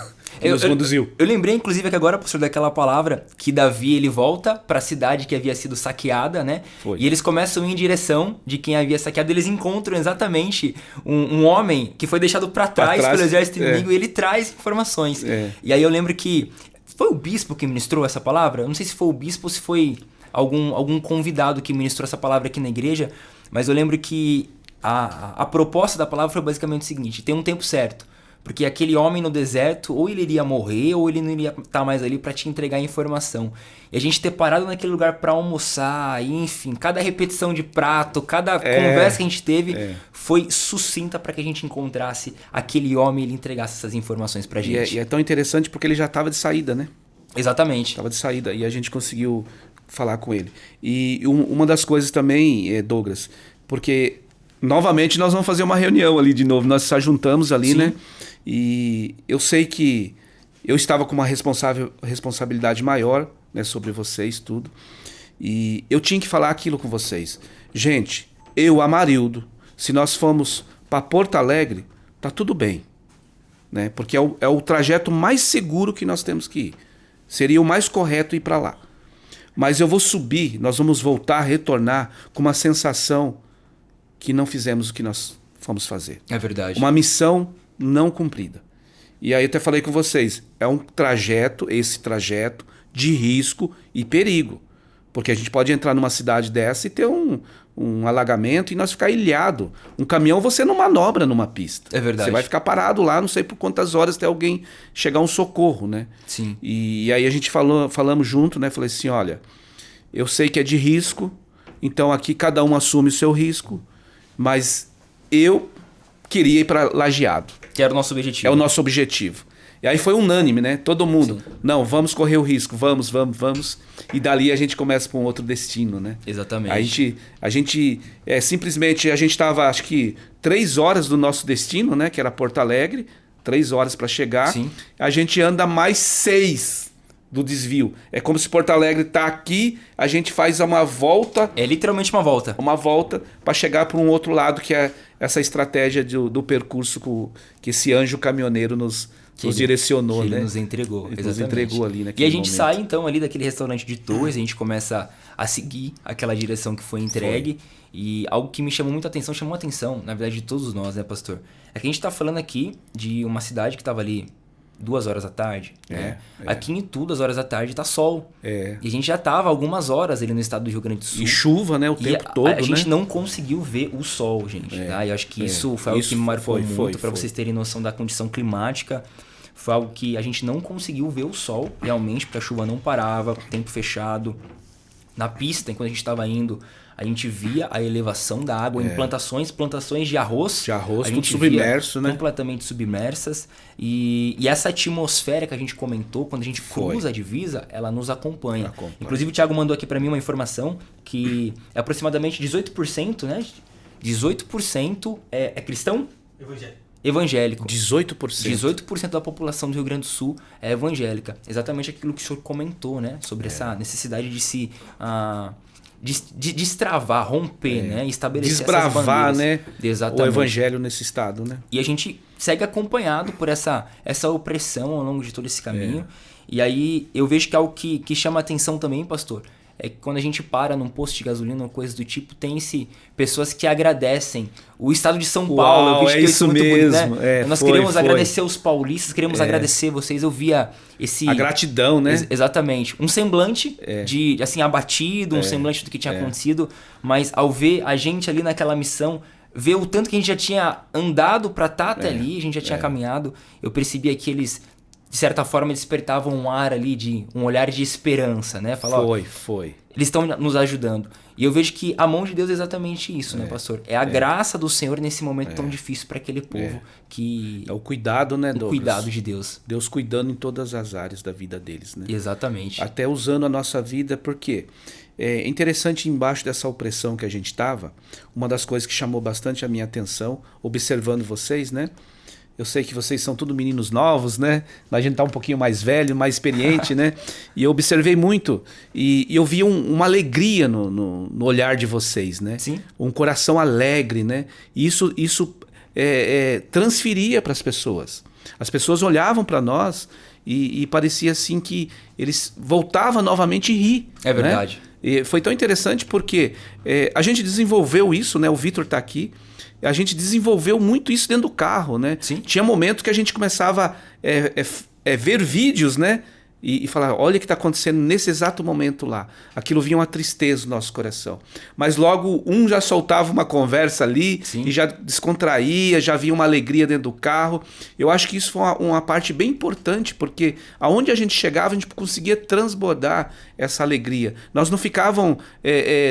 Nos conduziu. Eu lembrei, inclusive, que agora, professor, daquela palavra que Davi, ele volta para a cidade que havia sido saqueada, né? E eles começam a ir em direção de quem havia saqueado. Eles encontram exatamente um homem que foi deixado para trás pelo exército inimigo e ele traz informações. E aí eu lembro que foi o bispo que ministrou essa palavra? Eu não sei se foi o bispo ou se foi algum convidado que ministrou essa palavra aqui na igreja, mas eu lembro que a proposta da palavra foi basicamente o seguinte: tem um tempo certo. Porque aquele homem no deserto, ou ele iria morrer, ou ele não iria estar mais ali para te entregar a informação. E a gente ter parado naquele lugar para almoçar, e, enfim, cada repetição de prato, cada conversa que a gente teve foi sucinta para que a gente encontrasse aquele homem e ele entregasse essas informações pra gente. E é tão interessante porque ele já estava de saída, né? Exatamente. Estava de saída e a gente conseguiu falar com ele. E uma das coisas também, Douglas, porque novamente nós vamos fazer uma reunião ali de novo, nós nos juntamos ali, né? E eu sei que eu estava com uma responsabilidade maior, né, sobre vocês, tudo. E eu tinha que falar aquilo com vocês. Gente, eu, Amarildo, se nós formos para Porto Alegre, tá tudo bem, né? Porque é o trajeto mais seguro que nós temos que ir. Seria o mais correto ir para lá. Mas eu vou subir, nós vamos voltar, retornar com uma sensação que não fizemos o que nós fomos fazer. É verdade. Uma missão não cumprida. E aí eu até falei com vocês, é um trajeto, esse trajeto de risco e perigo. Porque a gente pode entrar numa cidade dessa e ter um alagamento e nós ficar ilhado. Um caminhão você não manobra numa pista. É verdade. Você vai ficar parado lá, não sei por quantas horas até alguém chegar um socorro, né? Sim. E aí a gente falamos junto, né? Falei assim, olha, eu sei que é de risco, então aqui cada um assume o seu risco, mas eu queria ir para Lajeado. Que era o nosso objetivo. É o nosso objetivo. E aí foi unânime, né? Todo mundo. Sim. Não, vamos correr o risco, vamos. E dali a gente começa para um outro destino, né? Exatamente. A gente simplesmente, a gente estava, acho que 3 horas do nosso destino, né? Que era Porto Alegre, 3 horas para chegar. Sim. A gente anda mais 6 do desvio. É como se Porto Alegre está aqui, a gente faz uma volta. É literalmente uma volta. Uma volta para chegar para um outro lado, que é essa estratégia do percurso que esse anjo caminhoneiro nos direcionou, ele né? nos entregou. Ele nos entregou ali naquele E a gente momento. sai então ali daquele restaurante de Torres, a gente começa a seguir aquela direção que foi entregue. E algo que me chamou a atenção, na verdade de todos nós, né, pastor? É que a gente está falando aqui de uma cidade que estava ali 2 horas da tarde. Né? Aqui em Itu, 2 horas da tarde, tá sol. E a gente já estava algumas horas ali no estado do Rio Grande do Sul. E chuva, né? O tempo todo, a gente não conseguiu ver o sol, gente. Tá? E eu acho que isso foi algo que me marcou muito, para vocês terem noção da condição climática. Foi algo que a gente não conseguiu ver o sol, realmente, porque a chuva não parava, tempo fechado. Na pista, enquanto a gente estava indo, a gente via a elevação da água em plantações de arroz. De arroz, tudo submerso, né? Completamente submersas. E essa atmosfera que a gente comentou, quando a gente cruza a divisa, ela nos acompanha. Inclusive, o Thiago mandou aqui para mim uma informação que é aproximadamente 18%, né? 18% é cristão? Evangélico. 18%. 18% da população do Rio Grande do Sul é evangélica. Exatamente aquilo que o senhor comentou, né? Sobre essa necessidade de se... de destravar, romper, né? Estabelecer desbravar, né? Exatamente. O evangelho nesse estado, né? E a gente segue acompanhado por essa opressão ao longo de todo esse caminho. E aí eu vejo que algo que chama atenção também, pastor, é que quando a gente para num posto de gasolina ou coisa do tipo, tem pessoas que agradecem. O estado de São Paulo, eu vejo que isso muito mesmo. bonito, né? Nós queremos agradecer os paulistas, queremos agradecer vocês. Eu via a gratidão, né? Exatamente. Um semblante de assim abatido, um semblante do que tinha acontecido, mas ao ver a gente ali naquela missão, ver o tanto que a gente já tinha andado para estar até ali, a gente já tinha caminhado, eu percebia que eles, de certa forma, despertavam um ar ali, um olhar de esperança, né? Falar, foi. Eles estão nos ajudando. E eu vejo que a mão de Deus é exatamente isso, né, pastor? É a graça do Senhor nesse momento tão difícil para aquele povo que... É o cuidado, né, Douglas? O cuidado de Deus. Deus cuidando em todas as áreas da vida deles, né? Exatamente. Até usando a nossa vida, porque é interessante, embaixo dessa opressão que a gente estava, uma das coisas que chamou bastante a minha atenção, observando vocês, né? Eu sei que vocês são tudo meninos novos, né? A gente tá um pouquinho mais velho, mais experiente, né? E eu observei muito. E eu vi uma alegria no olhar de vocês, né? Sim. Um coração alegre, né? E isso transferia para as pessoas. As pessoas olhavam para nós e parecia assim que eles voltavam novamente e rir. É verdade. Né? E foi tão interessante porque a gente desenvolveu isso, né? O Vitor tá aqui. A gente desenvolveu muito isso dentro do carro, né? Sim. Tinha momentos que a gente começava a ver vídeos, né? E falar, olha o que está acontecendo nesse exato momento lá. Aquilo vinha uma tristeza no nosso coração. Mas logo um já soltava uma conversa ali. Sim. E já descontraía, já havia uma alegria dentro do carro. Eu acho que isso foi uma parte bem importante, porque aonde a gente chegava, a gente conseguia transbordar essa alegria. Nós não ficávamos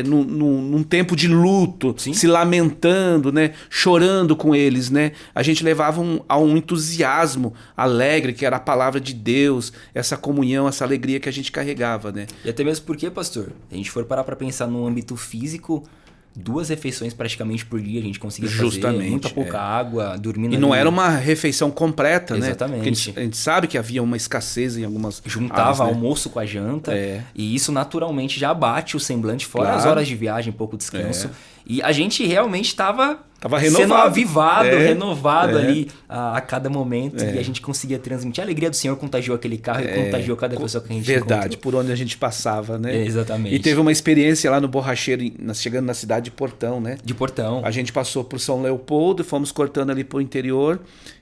num tempo de luto, Sim. se lamentando, né? Chorando com eles, né? A gente levava a um entusiasmo alegre, que era a palavra de Deus, essa comunhão, essa alegria que a gente carregava, né? E até mesmo porque, pastor, a gente for parar para pensar no âmbito físico, 2 refeições praticamente por dia a gente conseguia fazer, muita pouca água, dormindo. E não era uma refeição completa, né? Exatamente. Porque a gente sabe que havia uma escassez em algumas Juntava almoço com a janta, e isso naturalmente já abate o semblante, fora as horas de viagem, pouco descanso. E a gente realmente estava Tava renovado. Sendo avivado, renovado ali a cada momento. E a gente conseguia transmitir. A alegria do Senhor contagiou aquele carro e contagiou cada pessoa que a gente Verdade, por onde a gente passava, né? Exatamente. E teve uma experiência lá no Borracheiro, chegando na cidade de Portão, né? De Portão. A gente passou por São Leopoldo, fomos cortando ali pro interior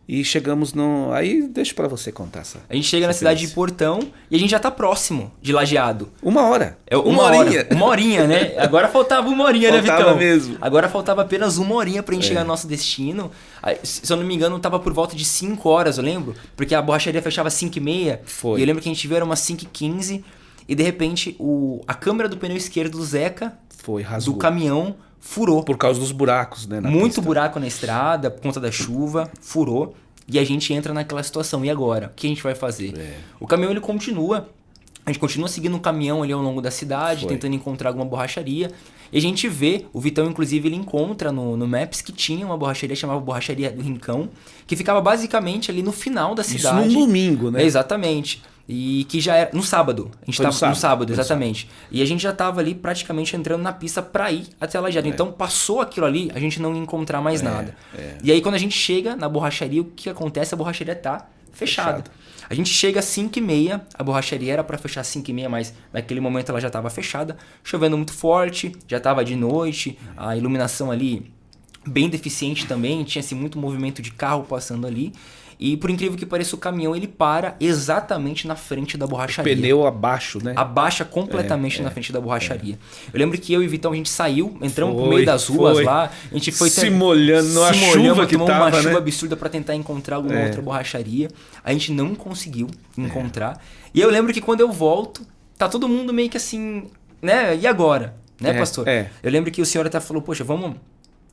e chegamos no... Aí deixa pra você contar essa. A gente chega na cidade de Portão e a gente já tá próximo de Lajeado. 1 hora. Uma horinha. 1 horinha, né? Agora faltava 1 horinha, né, Vitão? Faltava mesmo. Agora faltava apenas 1 horinha pra gente chegar no nosso destino. Se eu não me engano, tava por volta de 5 horas, eu lembro. Porque a borracharia fechava às 5h30. Foi. E eu lembro que a gente viu, era umas 5h15. E de repente, a câmera do pneu esquerdo do Zeca, rasgou. do caminhão, furou. Por causa dos buracos, né? Muito pista. Buraco na estrada, por conta da chuva, furou. E a gente entra naquela situação. E agora? O que a gente vai fazer? O caminhão, ele continua. A gente continua seguindo o caminhão ali ao longo da cidade, tentando encontrar alguma borracharia. E a gente vê, o Vitão, inclusive, ele encontra no Maps que tinha uma borracharia, chamava Borracharia do Rincão, que ficava basicamente ali no final da cidade. Isso num domingo, né? Exatamente. E que já era no sábado. A gente estava no sábado, exatamente. E a gente já estava ali praticamente entrando na pista para ir até Lajeado. Então passou aquilo ali, a gente não ia encontrar mais nada. E aí quando a gente chega na borracharia, o que acontece? A borracharia tá fechada. A gente chega às 5h30, a borracharia era para fechar às 5h30, mas naquele momento ela já estava fechada, chovendo muito forte, já estava de noite, a iluminação ali bem deficiente também, tinha-se muito movimento de carro passando ali. E por incrível que pareça, o caminhão ele para exatamente na frente da borracharia. O pneu abaixo, né? Abaixa completamente na frente da borracharia. Eu lembro que eu e o Vitão, a gente saiu, entramos pro meio das ruas lá. A gente foi se molhando na chuva que tava, uma chuva né? absurda para tentar encontrar alguma outra borracharia. A gente não conseguiu encontrar. E eu lembro que quando eu volto, tá todo mundo meio que assim, né? E agora? Né, pastor? Eu lembro que o senhor até falou, poxa, vamos...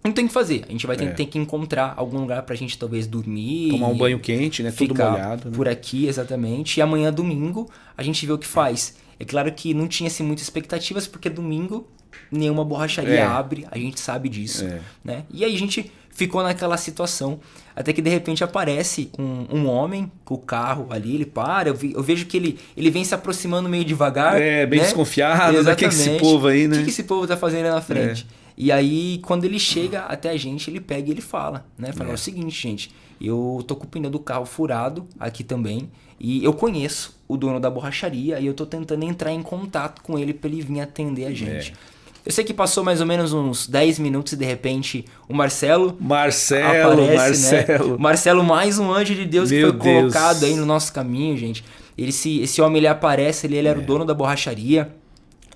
Não tem o que fazer. A gente vai ter que encontrar algum lugar pra gente talvez dormir. Tomar um banho quente, né? Tudo molhado. Por aqui, exatamente. E amanhã, domingo, a gente vê o que faz. É claro que não tinha-se muitas expectativas, porque domingo nenhuma borracharia abre. A gente sabe disso. Né? E aí a gente ficou naquela situação. Até que de repente aparece um homem com o carro ali, ele para. Eu vejo que ele vem se aproximando meio devagar. Bem desconfiado. Exatamente. Que esse povo aí, né? O que esse povo tá fazendo aí na frente? E aí, quando ele chega até a gente, ele pega e ele fala, né? Fala o seguinte, gente, eu tô com o pneu do carro furado aqui também e eu conheço o dono da borracharia e eu tô tentando entrar em contato com ele pra ele vir atender a gente. Eu sei que passou mais ou menos uns 10 minutos e de repente o Marcelo aparece, né? Marcelo, mais um anjo de Deus que foi colocado aí no nosso caminho, gente. Esse homem, ele aparece, ele era o dono da borracharia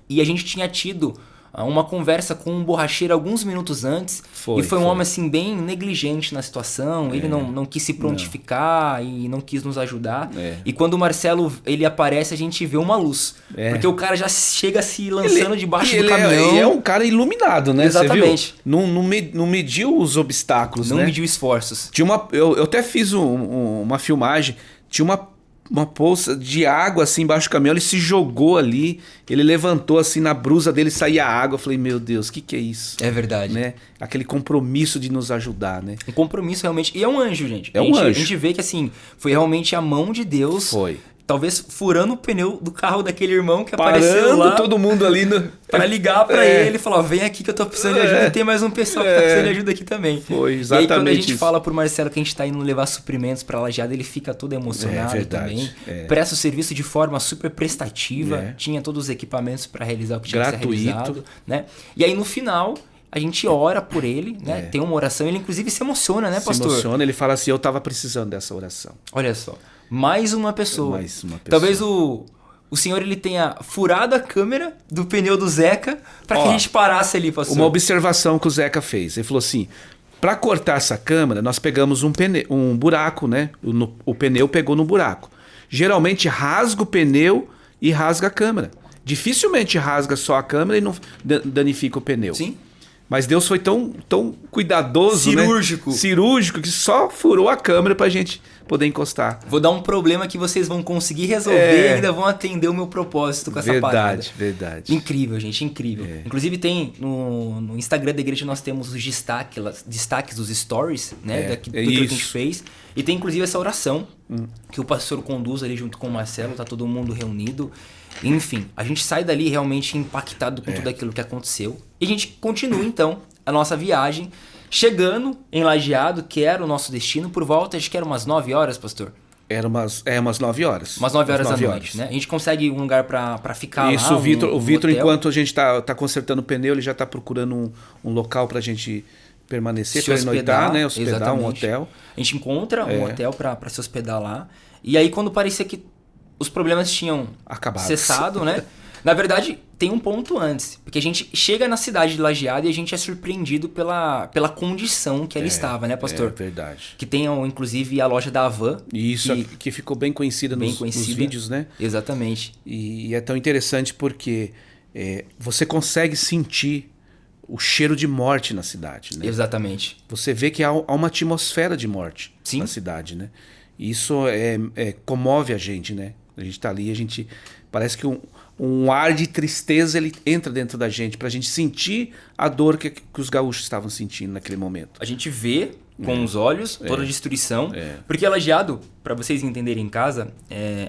e a gente tinha tido uma conversa com um borracheiro alguns minutos antes. E foi um homem assim bem negligente na situação. Ele não quis se prontificar e não quis nos ajudar. E quando o Marcelo ele aparece, a gente vê uma luz. Porque o cara já chega se lançando debaixo do caminhão. Ele é um cara iluminado, né? Exatamente. Você viu? Não mediu os obstáculos, não mediu esforços. Eu até fiz uma filmagem. Tinha uma poça de água assim embaixo do caminhão, ele se jogou ali, ele levantou assim, na brusa dele saía água. Eu falei, meu Deus, o que é isso? É verdade. Né? Aquele compromisso de nos ajudar, né? Um compromisso realmente. E é um anjo, gente. É um anjo. A gente vê que assim, foi realmente a mão de Deus. Foi. Talvez furando o pneu do carro daquele irmão que apareceu lá. Todo mundo ali pra ligar pra ele e falar, vem aqui que eu tô precisando de ajuda. E tem mais um pessoal que tá precisando de ajuda aqui também. Foi exatamente. E aí quando a gente fala pro Marcelo que a gente tá indo levar suprimentos pra Lajeado, ele fica todo emocionado também. Presta o serviço de forma super prestativa. Tinha todos os equipamentos pra realizar o que tinha que ser realizado, né? E aí no final, a gente ora por ele, né? Tem uma oração. Ele inclusive se emociona, né, pastor? Se emociona, ele fala assim, eu tava precisando dessa oração. Olha só. Mais uma pessoa. Talvez o senhor ele tenha furado a câmera do pneu do Zeca para que a gente parasse ali, pastor. Uma observação que o Zeca fez. Ele falou assim, para cortar essa câmera, nós pegamos um buraco, né? O pneu pegou no buraco. Geralmente rasga o pneu e rasga a câmera. Dificilmente rasga só a câmera e não danifica o pneu. Sim. Mas Deus foi tão cuidadoso, cirúrgico, né? Cirúrgico, que só furou a câmera pra gente poder encostar. Vou dar um problema que vocês vão conseguir resolver e ainda vão atender o meu propósito com essa parada. Verdade. Incrível, gente, incrível. Inclusive tem no Instagram da igreja nós temos os destaques dos stories, né? Do que a gente fez. E tem inclusive essa oração que o pastor conduz ali junto com o Marcelo, tá todo mundo reunido. Enfim, a gente sai dali realmente impactado com tudo aquilo que aconteceu. E a gente continua então a nossa viagem. chegando em Lajeado, que era o nosso destino, por volta, acho que era umas 9 horas, pastor? Era umas 9 horas. Umas 9 horas da noite, né? A gente consegue um lugar pra ficar Isso, lá. O Vitor, enquanto a gente tá consertando o pneu, ele já tá procurando um local pra gente permanecer, pernoitar, né? Hospedar, exatamente. Um hotel. A gente encontra um hotel pra se hospedar lá. E aí, quando parecia que os problemas tinham cessado, né? Na verdade, tem um ponto antes. Porque a gente chega na cidade de Lajeado e a gente é surpreendido pela condição que ela estava, né, pastor? É verdade. Que tem, inclusive, a loja da Havan. Isso, que ficou bem conhecida nos vídeos, né? Exatamente. E é tão interessante porque você consegue sentir o cheiro de morte na cidade, né? Exatamente. Você vê que há uma atmosfera de morte na cidade, né? E isso comove a gente, né? A gente tá ali, a gente... Parece que um ar de tristeza ele entra dentro da gente, pra gente sentir a dor que os gaúchos estavam sentindo naquele momento. A gente vê com os olhos toda a destruição. Porque Lajeado, para vocês entenderem em casa,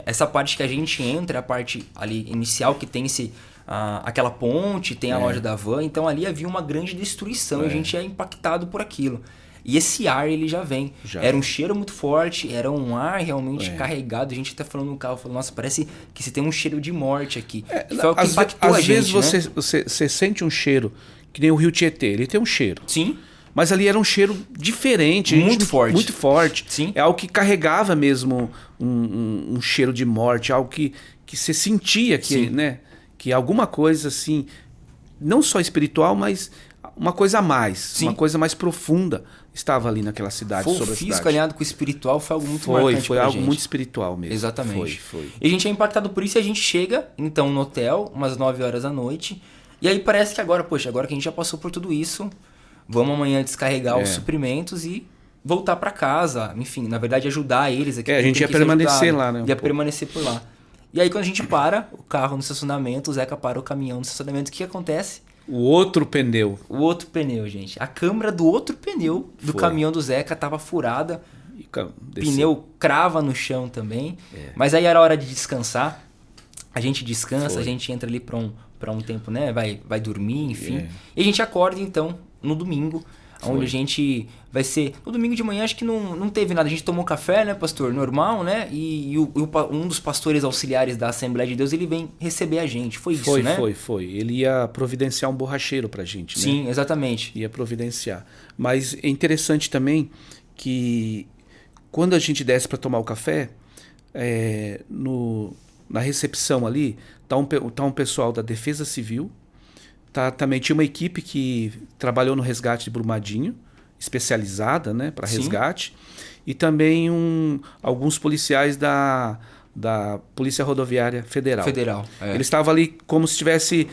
essa parte que a gente entra, a parte ali inicial que tem aquela ponte, tem a loja da Havan, então ali havia uma grande destruição e a gente é impactado por aquilo. E esse ar, ele já vem. Era um cheiro muito forte, era um ar realmente carregado. A gente até falando no carro, falou, nossa, parece que você tem um cheiro de morte aqui. Foi o que impactou a gente, às vezes você sente um cheiro, que nem o Rio Tietê, ele tem um cheiro. Sim. Mas ali era um cheiro diferente. Muito forte. Muito forte. Sim. É algo que carregava mesmo um cheiro de morte, algo que você sentia que alguma coisa assim, não só espiritual, mas uma coisa a mais, uma coisa mais profunda estava ali naquela cidade. O físico alinhado com o espiritual foi algo muito marcante. Foi algo muito espiritual mesmo. Exatamente. Foi. E a gente é impactado por isso e a gente chega, então, no hotel, umas 9 horas da noite. E aí parece que agora que a gente já passou por tudo isso, vamos amanhã descarregar os suprimentos e voltar para casa. Enfim, na verdade, ajudar eles aqui. A gente ia permanecer lá, né? Ia permanecer por lá. E aí, quando a gente para o carro no estacionamento, o Zeca para o caminhão no estacionamento, o que acontece? O outro pneu, gente. A câmera do outro pneu do caminhão do Zeca tava furada. Pneu crava no chão também. Mas aí era hora de descansar. A gente descansa, a gente entra ali pra um tempo, né? Vai dormir, enfim. E a gente acorda, então, no domingo. Onde a gente vai ser... No domingo de manhã acho que não teve nada. A gente tomou café, né, pastor? Normal, né? E um dos pastores auxiliares da Assembleia de Deus, ele vem receber a gente. Foi isso, né? Foi. Ele ia providenciar um borracheiro pra gente, né? Sim, exatamente. Ia providenciar. Mas é interessante também que quando a gente desce para tomar o café, na recepção ali, tá um pessoal da Defesa Civil. Também tinha uma equipe que trabalhou no resgate de Brumadinho, especializada, né, para resgate. E também alguns policiais da Polícia Rodoviária Federal. Eles estavam ali como se estivesse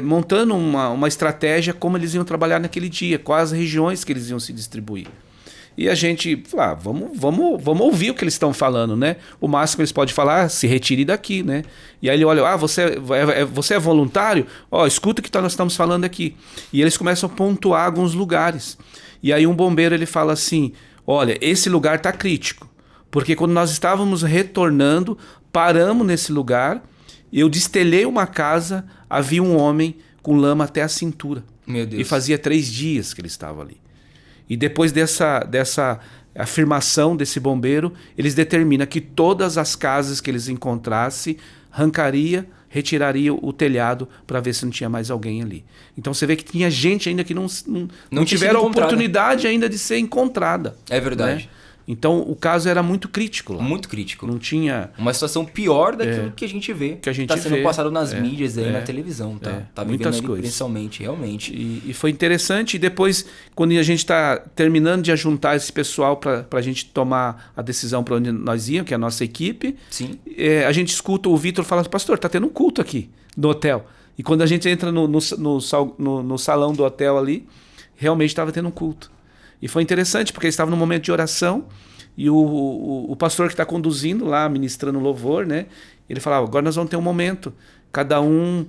montando uma estratégia como eles iam trabalhar naquele dia, quais regiões que eles iam se distribuir. E a gente falou, vamos ouvir o que eles estão falando, né? O máximo que eles podem falar, se retire daqui, né? E aí ele olha, você é voluntário? Escuta o que nós estamos falando aqui. E eles começam a pontuar alguns lugares. E aí um bombeiro ele fala assim, olha, esse lugar está crítico. Porque quando nós estávamos retornando, paramos nesse lugar, eu destelhei uma casa, havia um homem com lama até a cintura. Meu Deus. E fazia 3 dias que ele estava ali. E depois dessa afirmação desse bombeiro, eles determinam que todas as casas que eles encontrassem, retiraria o telhado para ver se não tinha mais alguém ali. Então você vê que tinha gente ainda que não tiveram a oportunidade ainda de ser encontrada. É verdade. Né? Então o caso era muito crítico lá. Muito crítico. Não tinha... Uma situação pior daquilo que a gente vê. Que a gente tá sendo passado nas mídias aí, na televisão. Tá muitas vivendo coisas. Principalmente, realmente. E foi interessante. E depois, quando a gente está terminando de ajuntar esse pessoal para a gente tomar a decisão para onde nós íamos, que é a nossa equipe, sim. A gente escuta o Vitor falar, pastor, tá tendo um culto aqui no hotel. E quando a gente entra no salão do hotel ali, realmente estava tendo um culto. E foi interessante, porque eles estavam num momento de oração e o pastor que está conduzindo lá, ministrando louvor, né? Ele falava, agora nós vamos ter um momento. Cada um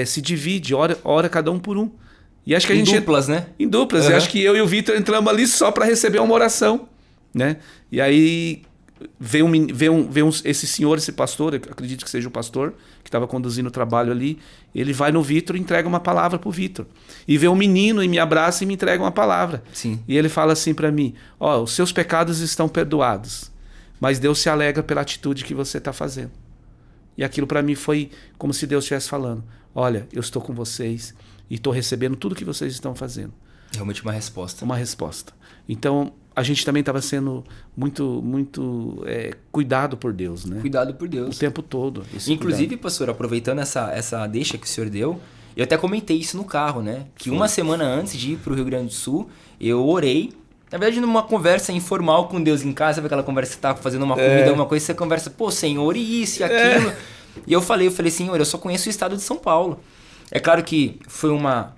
se divide, ora cada um por um. E acho que em duplas, né? Em duplas. Uhum. E acho que eu e o Vitor entramos ali só para receber uma oração, né? E aí esse senhor, esse pastor, acredito que seja o pastor, que estava conduzindo o trabalho ali, ele vai no Vitor e entrega uma palavra pro Vitor. E vê um menino e me abraça e me entrega uma palavra. Sim. E ele fala assim para mim, os seus pecados estão perdoados, mas Deus se alegra pela atitude que você está fazendo. E aquilo para mim foi como se Deus estivesse falando, olha, eu estou com vocês e estou recebendo tudo que vocês estão fazendo. Realmente uma resposta. Uma resposta. Então, a gente também estava sendo muito cuidado por Deus, né? Cuidado por Deus. O tempo todo. Inclusive, cuidado. Pastor, aproveitando essa deixa que o senhor deu, eu até comentei isso no carro, né? Que uma semana antes de ir para o Rio Grande do Sul, eu orei. Na verdade, numa conversa informal com Deus em casa, sabe aquela conversa que você tá fazendo uma comida, alguma coisa, você conversa, pô, Senhor, e isso e aquilo. E eu falei, Senhor, eu só conheço o estado de São Paulo. É claro que foi uma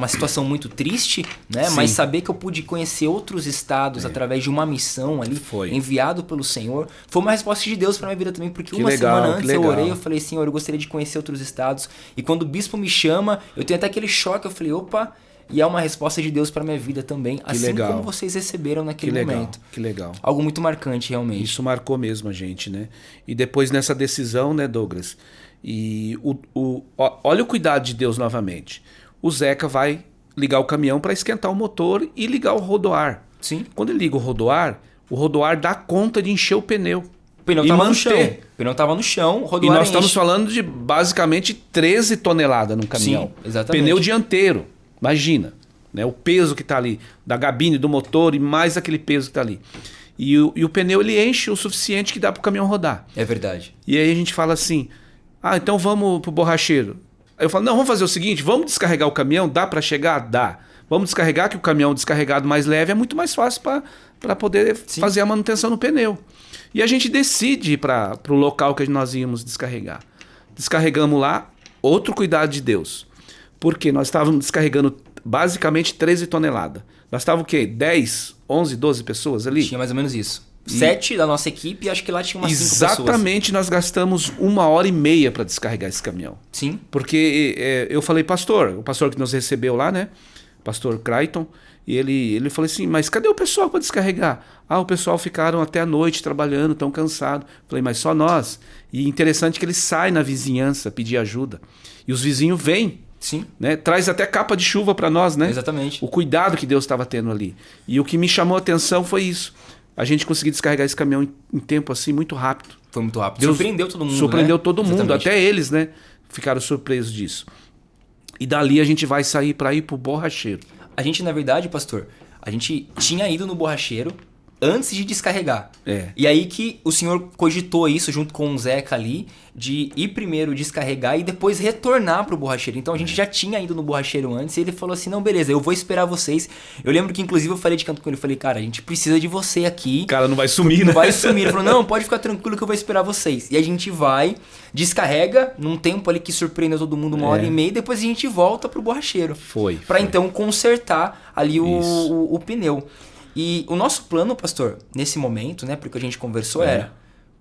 situação muito triste, né? Sim. Mas saber que eu pude conhecer outros estados através de uma missão ali, enviado pelo Senhor, foi uma resposta de Deus para minha vida também, porque semana antes eu orei, eu falei, Senhor, eu gostaria de conhecer outros estados. E quando o bispo me chama, eu tenho até aquele choque, eu falei, opa, e é uma resposta de Deus para minha vida também, como vocês receberam naquele momento. Que legal. Algo muito marcante, realmente. Isso marcou mesmo a gente, né? E depois nessa decisão, né, Douglas? E olha o cuidado de Deus novamente. O Zeca vai ligar o caminhão para esquentar o motor e ligar o rodoar. Sim. Quando ele liga o rodoar dá conta de encher o pneu. O pneu estava no chão. O pneu estava no chão, o rodoar E nós estamos falando de basicamente 13 toneladas no caminhão. Sim, exatamente. Pneu dianteiro. Imagina, né? O peso que está ali, da gabine, do motor e mais aquele peso que está ali. E o pneu ele enche o suficiente que dá para o caminhão rodar. É verdade. E aí a gente fala assim, então vamos pro borracheiro. Aí eu falo, não, vamos fazer o seguinte, vamos descarregar o caminhão, dá para chegar? Dá. Vamos descarregar, que o caminhão descarregado mais leve é muito mais fácil para poder fazer a manutenção no pneu. E a gente decide ir para o local que nós íamos descarregar. Descarregamos lá, outro cuidado de Deus. Porque nós estávamos descarregando basicamente 13 toneladas. Nós estávamos o quê? 10, 11, 12 pessoas ali? Tinha mais ou menos isso. 7 da nossa equipe, acho que lá tinha umas 5 pessoas. Exatamente, nós gastamos 1h30 para descarregar esse caminhão. Sim. Porque eu falei, o pastor que nos recebeu lá, né? Pastor Clayton, e ele falou assim, mas cadê o pessoal para descarregar? O pessoal ficaram até a noite trabalhando, tão cansado. Falei, mas só nós. E interessante que ele sai na vizinhança pedir ajuda. E os vizinhos vêm. Sim. Né? Traz até capa de chuva para nós, né? Exatamente. O cuidado que Deus estava tendo ali. E o que me chamou a atenção foi isso. A gente conseguiu descarregar esse caminhão em tempo assim muito rápido. Foi muito rápido. Deus surpreendeu todo mundo. Surpreendeu todo mundo. Exatamente. Até eles, né? Ficaram surpresos disso. E dali a gente vai sair para ir pro borracheiro. A gente, na verdade, pastor, a gente tinha ido no borracheiro antes de descarregar. E aí que o senhor cogitou isso junto com o Zeca ali, de ir primeiro descarregar e depois retornar pro borracheiro. Então a gente já tinha ido no borracheiro antes e ele falou assim, não, beleza, eu vou esperar vocês. Eu lembro que inclusive eu falei de canto com ele, falei, cara, a gente precisa de você aqui. Cara, não vai sumir, né? Não vai sumir. Ele falou, não, pode ficar tranquilo que eu vou esperar vocês. E a gente vai, descarrega num tempo ali que surpreendeu todo mundo, 1h30, e depois a gente volta pro borracheiro. Pra então consertar ali o pneu. E o nosso plano, pastor, nesse momento, né, porque a gente conversou, era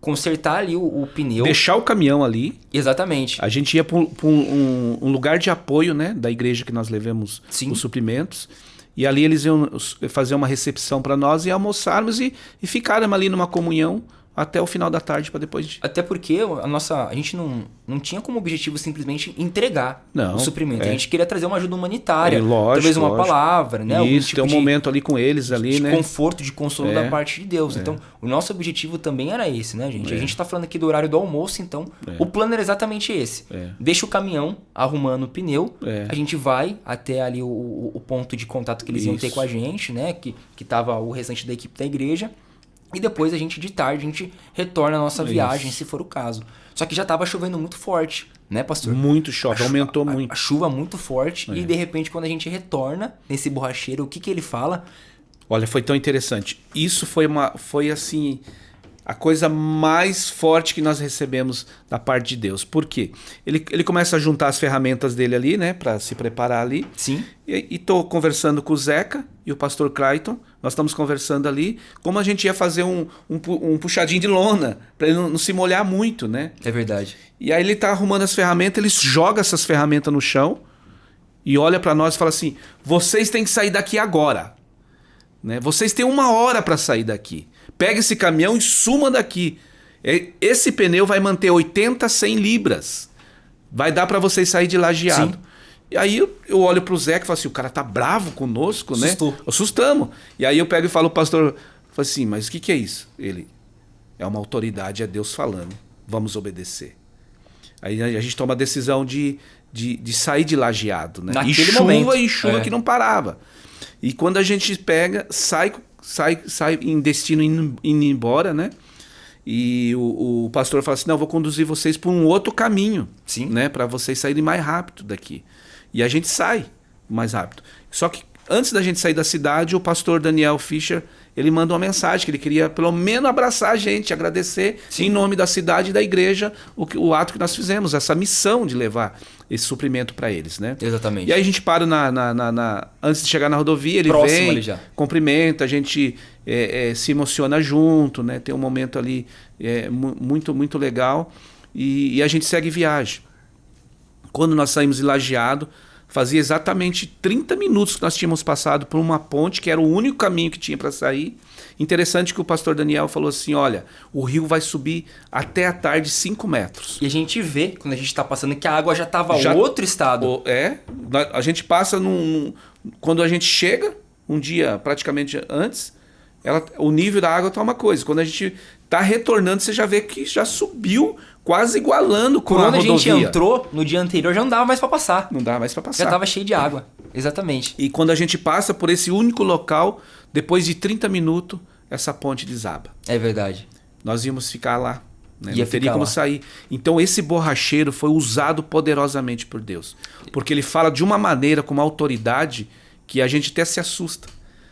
consertar ali o pneu. Deixar o caminhão ali. Exatamente. A gente ia para um lugar de apoio, né, da igreja que nós levamos os suprimentos. E ali eles iam fazer uma recepção para nós e almoçarmos e ficarmos ali numa comunhão até o final da tarde para depois. Até porque a gente não tinha como objetivo simplesmente entregar o suprimento. A gente queria trazer uma ajuda humanitária, lógico, talvez uma palavra, né? Isso, tipo ter um momento ali com eles ali, de né? Conforto, de consolo da parte de Deus. Então, o nosso objetivo também era esse, né, gente? A gente tá falando aqui do horário do almoço, então o plano era exatamente esse. Deixa o caminhão arrumando o pneu, a gente vai até ali o ponto de contato que eles iam ter com a gente, né? Que tava o restante da equipe da igreja. E depois de tarde, a gente retorna a nossa viagem, se for o caso. Só que já estava chovendo muito forte, né, pastor? Muito chove, aumentou muito. A chuva muito forte e de repente quando a gente retorna nesse borracheiro, o que ele fala? Olha, foi tão interessante. Isso foi assim, a coisa mais forte que nós recebemos da parte de Deus. Por quê? Ele começa a juntar as ferramentas dele ali, né, para se preparar ali. Sim. E tô conversando com o Zeca e o pastor Clayton. Nós estamos conversando ali como a gente ia fazer um puxadinho de lona para ele não se molhar muito, né? É verdade. E aí ele tá arrumando as ferramentas, ele joga essas ferramentas no chão e olha para nós e fala assim: vocês têm que sair daqui agora. né? Vocês têm 1 hora para sair daqui. Pega esse caminhão e suma daqui. Esse pneu vai manter 80, 100 libras. Vai dar para vocês sair de Lajeado. Sim. E aí eu olho pro Zé e falo assim, o cara tá bravo conosco, né? Assustamos. E aí eu pego e falo pro pastor, falo assim, mas o que é isso? Ele, é uma autoridade, é Deus falando. Vamos obedecer. Aí a gente toma a decisão de sair de Lajeado, né? E chuva que não parava. E quando a gente pega, sai em destino indo embora, né? E o pastor fala assim, não, eu vou conduzir vocês por um outro caminho, sim, né? Para vocês saírem mais rápido daqui. E a gente sai mais rápido. Só que antes da gente sair da cidade, o pastor Daniel Fischer, ele mandou uma mensagem que ele queria pelo menos abraçar a gente, agradecer, sim, em nome da cidade e da igreja o ato que nós fizemos, essa missão de levar esse suprimento para eles, né? Exatamente. E aí a gente para antes de chegar na rodovia, ele próximo vem, cumprimenta, a gente se emociona junto, né? Tem um momento ali muito, muito legal e a gente segue viagem. Quando nós saímos de Lajeado, fazia exatamente 30 minutos que nós tínhamos passado por uma ponte, que era o único caminho que tinha para sair. Interessante que o pastor Daniel falou assim, olha, o rio vai subir até a tarde 5 metros. E a gente vê, quando a gente está passando, que a água já estava outro estado. A gente passa quando a gente chega, um dia praticamente antes, o nível da água está uma coisa. Quando a gente está retornando, você já vê que já subiu, quase igualando com a rodovia. Quando a gente entrou, no dia anterior, já não dava mais para passar. Não dava mais para passar. Já estava cheio de água. Exatamente. E quando a gente passa por esse único local, depois de 30 minutos, essa ponte desaba. É verdade. Nós íamos ficar lá. Né? Não teria como sair. Então esse borracheiro foi usado poderosamente por Deus. Porque ele fala de uma maneira, com uma autoridade, que a gente até se assusta.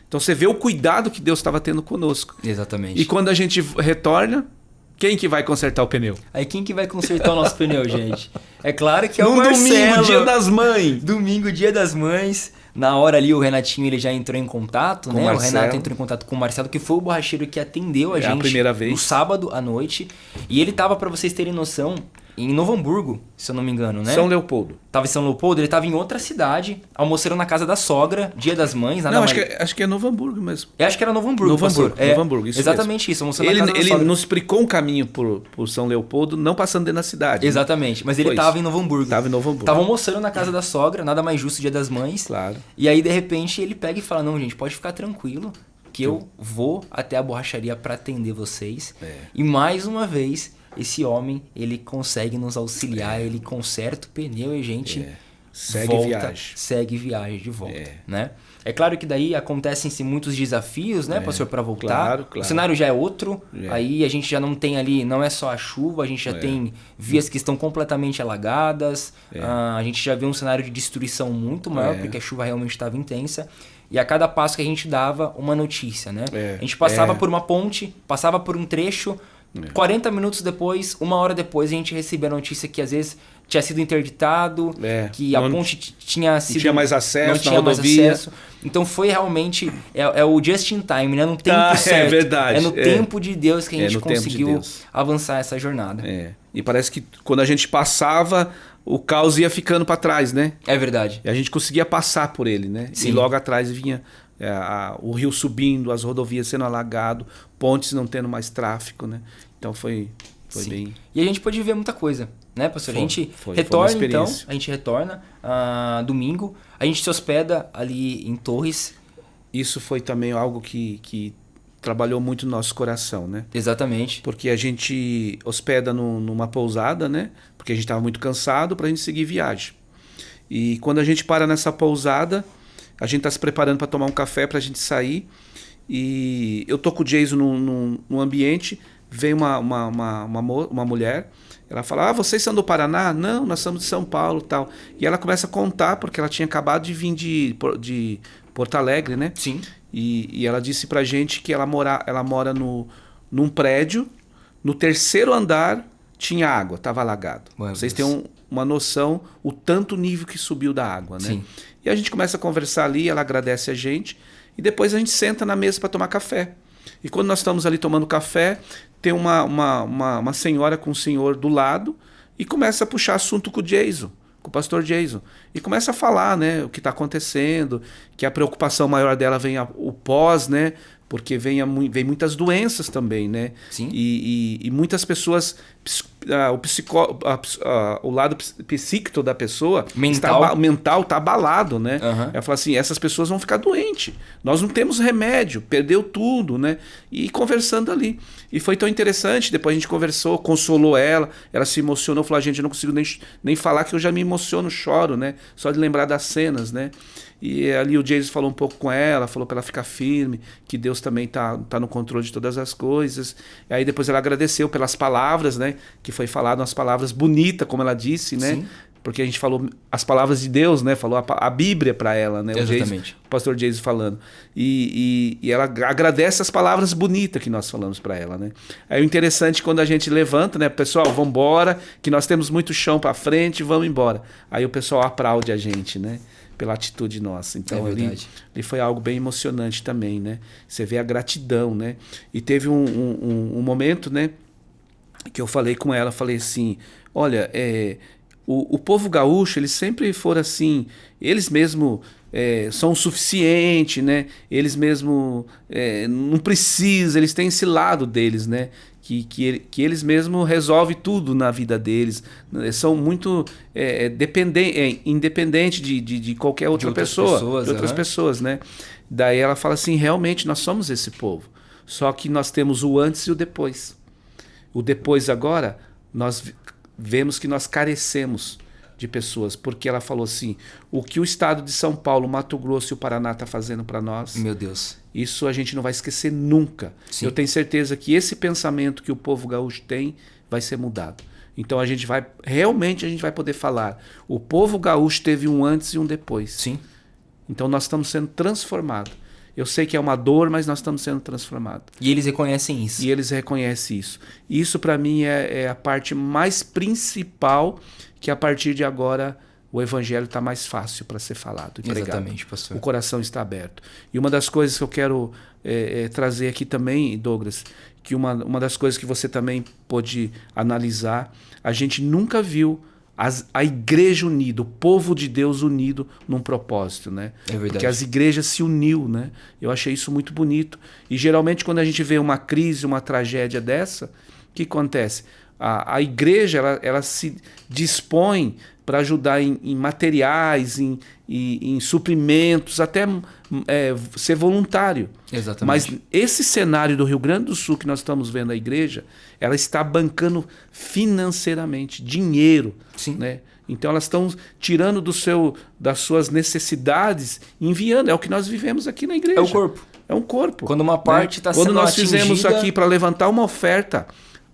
Então você vê o cuidado que Deus estava tendo conosco. Exatamente. E quando a gente retorna, quem que vai consertar o pneu? Aí quem que vai consertar o nosso pneu, gente? É claro que é o Marcelo. Domingo, dia das mães. Domingo, dia das mães. Na hora ali o Renatinho ele já entrou em contato, né? O Renato entrou em contato com o Marcelo, que foi o borracheiro que atendeu a gente a primeira vez. No sábado à noite. E ele tava, para vocês terem noção, em Novo Hamburgo, se eu não me engano, né? São Leopoldo. Tava em São Leopoldo, ele tava em outra cidade, almoçando na casa da sogra, dia das mães. Não, acho que é Novo Hamburgo mesmo. Acho que era Novo Hamburgo, Novo Hamburgo, isso exatamente mesmo. Isso, almoçando na casa da sogra. Ele nos explicou um caminho por São Leopoldo, não passando dentro da cidade. Exatamente, mas ele tava em Novo Hamburgo. Tava em Novo Hamburgo. Tava almoçando na casa da sogra, nada mais justo, dia das mães. Claro. E aí, de repente, ele pega e fala, não, gente, pode ficar tranquilo, que eu vou até a borracharia para atender vocês. E mais uma vez, esse homem, ele consegue nos auxiliar, ele conserta o pneu e a gente segue viagem de volta, né? É claro que daí acontecem-se muitos desafios, né, pastor, para voltar. Claro. O cenário já é outro, aí a gente já não tem ali, não é só a chuva, a gente já tem vias que estão completamente alagadas, a gente já vê um cenário de destruição muito maior, porque a chuva realmente estava intensa. E a cada passo que a gente dava, uma notícia, né? A gente passava por uma ponte, passava por um trecho, 40 minutos depois, 1 hora depois, a gente recebia a notícia que às vezes tinha sido interditado, que a ponte tinha sido... Não tinha mais acesso, não tinha mais acesso. Então foi realmente... É o just in time, né? No tempo certo. É verdade. É no tempo de Deus que a gente conseguiu avançar essa jornada. E parece que quando a gente passava, o caos ia ficando para trás, né? É verdade. E a gente conseguia passar por ele, né? Sim. E logo atrás vinha o rio subindo, as rodovias sendo alagadas, pontes não tendo mais tráfego, né? Então foi bem... E a gente pôde ver muita coisa, né, pastor? A gente retorna, então, a gente retorna domingo, a gente se hospeda ali em Torres. Isso foi também algo que trabalhou muito no nosso coração, né? Exatamente. Porque a gente hospeda numa pousada, né? Porque a gente estava muito cansado para a gente seguir viagem. E quando a gente para nessa pousada, a gente está se preparando para tomar um café para a gente sair. E eu tô com o Jason no ambiente, vem uma mulher, ela fala, vocês são do Paraná? Não, nós somos de São Paulo, tal. E ela começa a contar, porque ela tinha acabado de vir de Porto Alegre, né? Sim. E ela disse pra gente que ela mora num prédio, no 3º andar tinha água, estava alagado. Vocês têm uma noção, o tanto nível que subiu da água, né? Sim. E a gente começa a conversar ali, ela agradece a gente, e depois a gente senta na mesa para tomar café. E quando nós estamos ali tomando café, tem uma senhora com um senhor do lado e começa a puxar assunto com o Jason. com o pastor Jason. E começa a falar, né, o que está acontecendo, que a preocupação maior dela vem o pós, né? Porque vem muitas doenças também, né? Sim. E muitas pessoas, o lado psíquico da pessoa, mental está abalado, né? Uhum. Ela fala assim, essas pessoas vão ficar doentes. Nós não temos remédio, perdeu tudo, né? E conversando ali. E foi tão interessante, depois a gente conversou, consolou ela se emocionou, falou, gente, eu não consigo nem falar que eu já me emociono, choro, né? Só de lembrar das cenas, né? E ali o Jason falou um pouco com ela, falou para ela ficar firme, que Deus também tá no controle de todas as coisas. E aí depois ela agradeceu pelas palavras, né? Que foi falado umas palavras bonitas, como ela disse, né? Sim. Porque a gente falou as palavras de Deus, né? Falou a Bíblia para ela, né? Exatamente. O pastor Jason falando. E ela agradece as palavras bonitas que nós falamos para ela, né? Aí o interessante quando a gente levanta, né? Pessoal, vamos embora, que nós temos muito chão para frente, vamos embora. Aí o pessoal aplaude a gente, né? Pela atitude nossa. Então ali foi algo bem emocionante também, né? Você vê a gratidão, né? E teve um momento, né? Que eu falei com ela, falei assim, olha, o povo gaúcho, eles sempre foram assim, eles mesmo são o suficiente, né? Eles mesmo não precisam, eles têm esse lado deles, né? Que eles mesmos resolvem tudo na vida deles. São muito independentes de qualquer outra pessoa. De outras pessoas, né? Daí ela fala assim, realmente nós somos esse povo. Só que nós temos o antes e o depois. O depois agora, nós vemos que nós carecemos de pessoas, porque ela falou assim, o que o estado de São Paulo, Mato Grosso e o Paraná está fazendo para nós, meu Deus, isso a gente não vai esquecer nunca. Sim. Eu tenho certeza que esse pensamento que o povo gaúcho tem vai ser mudado. Então a gente vai poder falar, o povo gaúcho teve um antes e um depois. Sim. Então nós estamos sendo transformados. Eu sei que é uma dor, mas nós estamos sendo transformados. E eles reconhecem isso. E eles reconhecem isso. Isso para mim é a parte mais principal, que a partir de agora o evangelho está mais fácil para ser falado e pregado. Exatamente, pastor. O coração está aberto. E uma das coisas que eu quero trazer aqui também, Douglas, que uma das coisas que você também pode analisar, a gente nunca viu a igreja unida, o povo de Deus unido num propósito, né? É verdade. Porque as igrejas se uniu, né? Eu achei isso muito bonito. E geralmente quando a gente vê uma crise, uma tragédia dessa, o que acontece? A igreja ela se dispõe para ajudar em materiais, em suprimentos, até ser voluntário. Exatamente. Mas esse cenário do Rio Grande do Sul que nós estamos vendo a igreja, ela está bancando financeiramente, dinheiro. Sim. Né? Então elas estão tirando das suas necessidades e enviando. É o que nós vivemos aqui na igreja. É o corpo. É um corpo. Quando uma parte está sendo Quando nós atingida... fizemos aqui para levantar uma oferta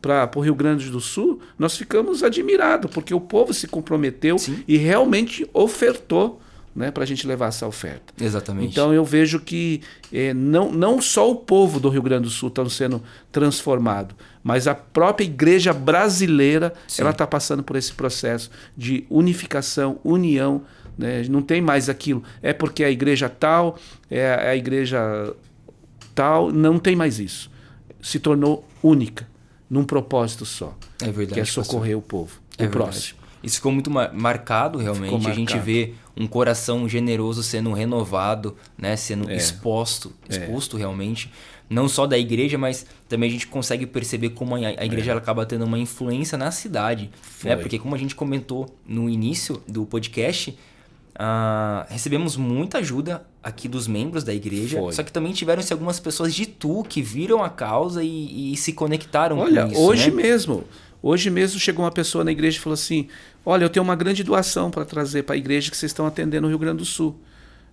para o Rio Grande do Sul, nós ficamos admirados, porque o povo se comprometeu. Sim. E realmente ofertou, né, para a gente levar essa oferta. Exatamente. Então eu vejo que não só o povo do Rio Grande do Sul está sendo transformado, mas a própria igreja brasileira, Sim, ela está passando por esse processo de unificação, união, né? Não tem mais aquilo, é porque a igreja tal, a igreja tal, não tem mais isso. Se tornou única, num propósito só. É verdade, que é socorrer o povo, o próximo. Isso ficou muito marcado, realmente. A gente vê um coração generoso sendo renovado, né? Sendo exposto realmente. Não só da igreja, mas também a gente consegue perceber como a igreja ela acaba tendo uma influência na cidade. Né? Porque como a gente comentou no início do podcast, recebemos muita ajuda aqui dos membros da igreja. Só que também tiveram-se algumas pessoas de Itu que viram a causa e se conectaram com isso. Olha, hoje mesmo chegou uma pessoa na igreja e falou assim, olha, eu tenho uma grande doação para trazer para a igreja que vocês estão atendendo no Rio Grande do Sul.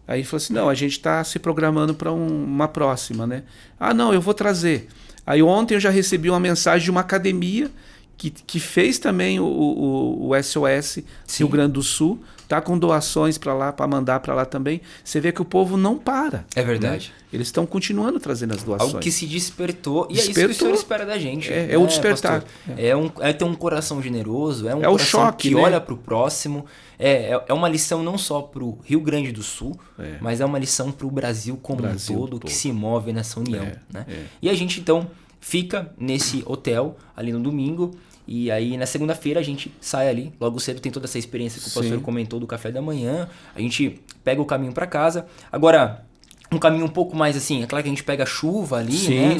Aí falou assim, não, a gente está se programando para uma próxima, né? Ah, não, eu vou trazer. Aí ontem eu já recebi uma mensagem de uma academia que fez também o SOS Rio Grande do Sul, tá com doações para lá, para mandar para lá também. Você vê que o povo não para. É verdade. Né? Eles estão continuando trazendo as doações. Algo que se despertou. E é isso que o Senhor espera da gente. É o despertar. É ter um coração generoso, é um coração o choque, que né? olha para o próximo. É uma lição não só para o Rio Grande do Sul, mas é uma lição para o Brasil como um todo, que se move nessa união. Né? E a gente, então, fica nesse hotel ali no domingo. E aí na segunda-feira a gente sai ali, logo cedo tem toda essa experiência que o pastor comentou do café da manhã, a gente pega o caminho para casa. Agora, um caminho um pouco mais assim, é claro que a gente pega chuva ali, né,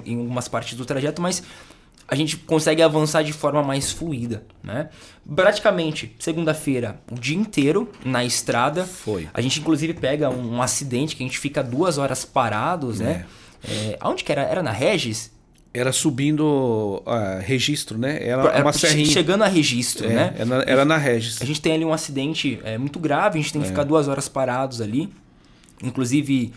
em algumas partes do trajeto, mas a gente consegue avançar de forma mais fluida, né? Praticamente, segunda-feira, o dia inteiro na estrada. A gente inclusive pega um acidente que a gente fica 2 horas parados, né? Aonde que era? Era na Regis? Era subindo Registro, né? Era uma serrinha. Chegando a Registro, né? Era na Regis. A gente tem ali um acidente muito grave, a gente tem que ficar 2 horas parados ali. Inclusive,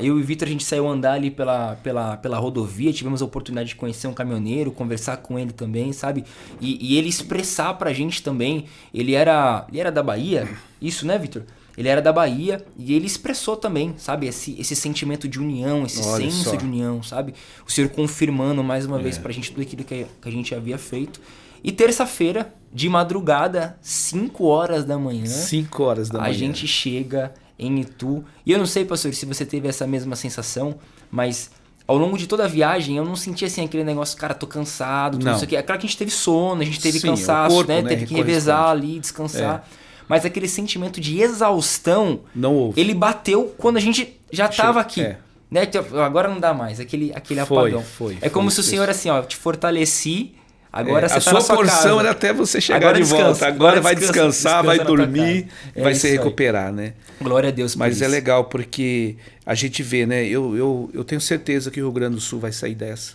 eu e o Vitor, a gente saiu andar ali pela rodovia, tivemos a oportunidade de conhecer um caminhoneiro, conversar com ele também, sabe? E ele expressar pra gente também, ele era da Bahia, isso, né, Vitor? Ele era da Bahia e ele expressou também, sabe? Esse sentimento de união, esse senso de união, sabe? O Senhor confirmando mais uma vez pra gente tudo aquilo que a gente havia feito. E terça-feira, de madrugada, 5 horas da manhã. 5 horas da manhã. A gente chega em Itu. E eu não sei, pastor, se você teve essa mesma sensação, mas ao longo de toda a viagem eu não senti assim aquele negócio, cara, tô cansado, tudo isso aqui. É claro que a gente teve sono, a gente teve cansaço, corpo, né? Teve que revezar ali, descansar. Mas aquele sentimento de exaustão, não houve. Ele bateu quando a gente já tava aqui. Né? Agora não dá mais, aquele apagão. É como se o Senhor assim, ó, te fortaleci. Agora você tá na sua porção casa. Era até você chegar de volta. Agora vai descansar, vai dormir, vai se recuperar, né? Glória a Deus por Mas isso. é legal porque a gente vê, né? Eu tenho certeza que o Rio Grande do Sul vai sair dessa.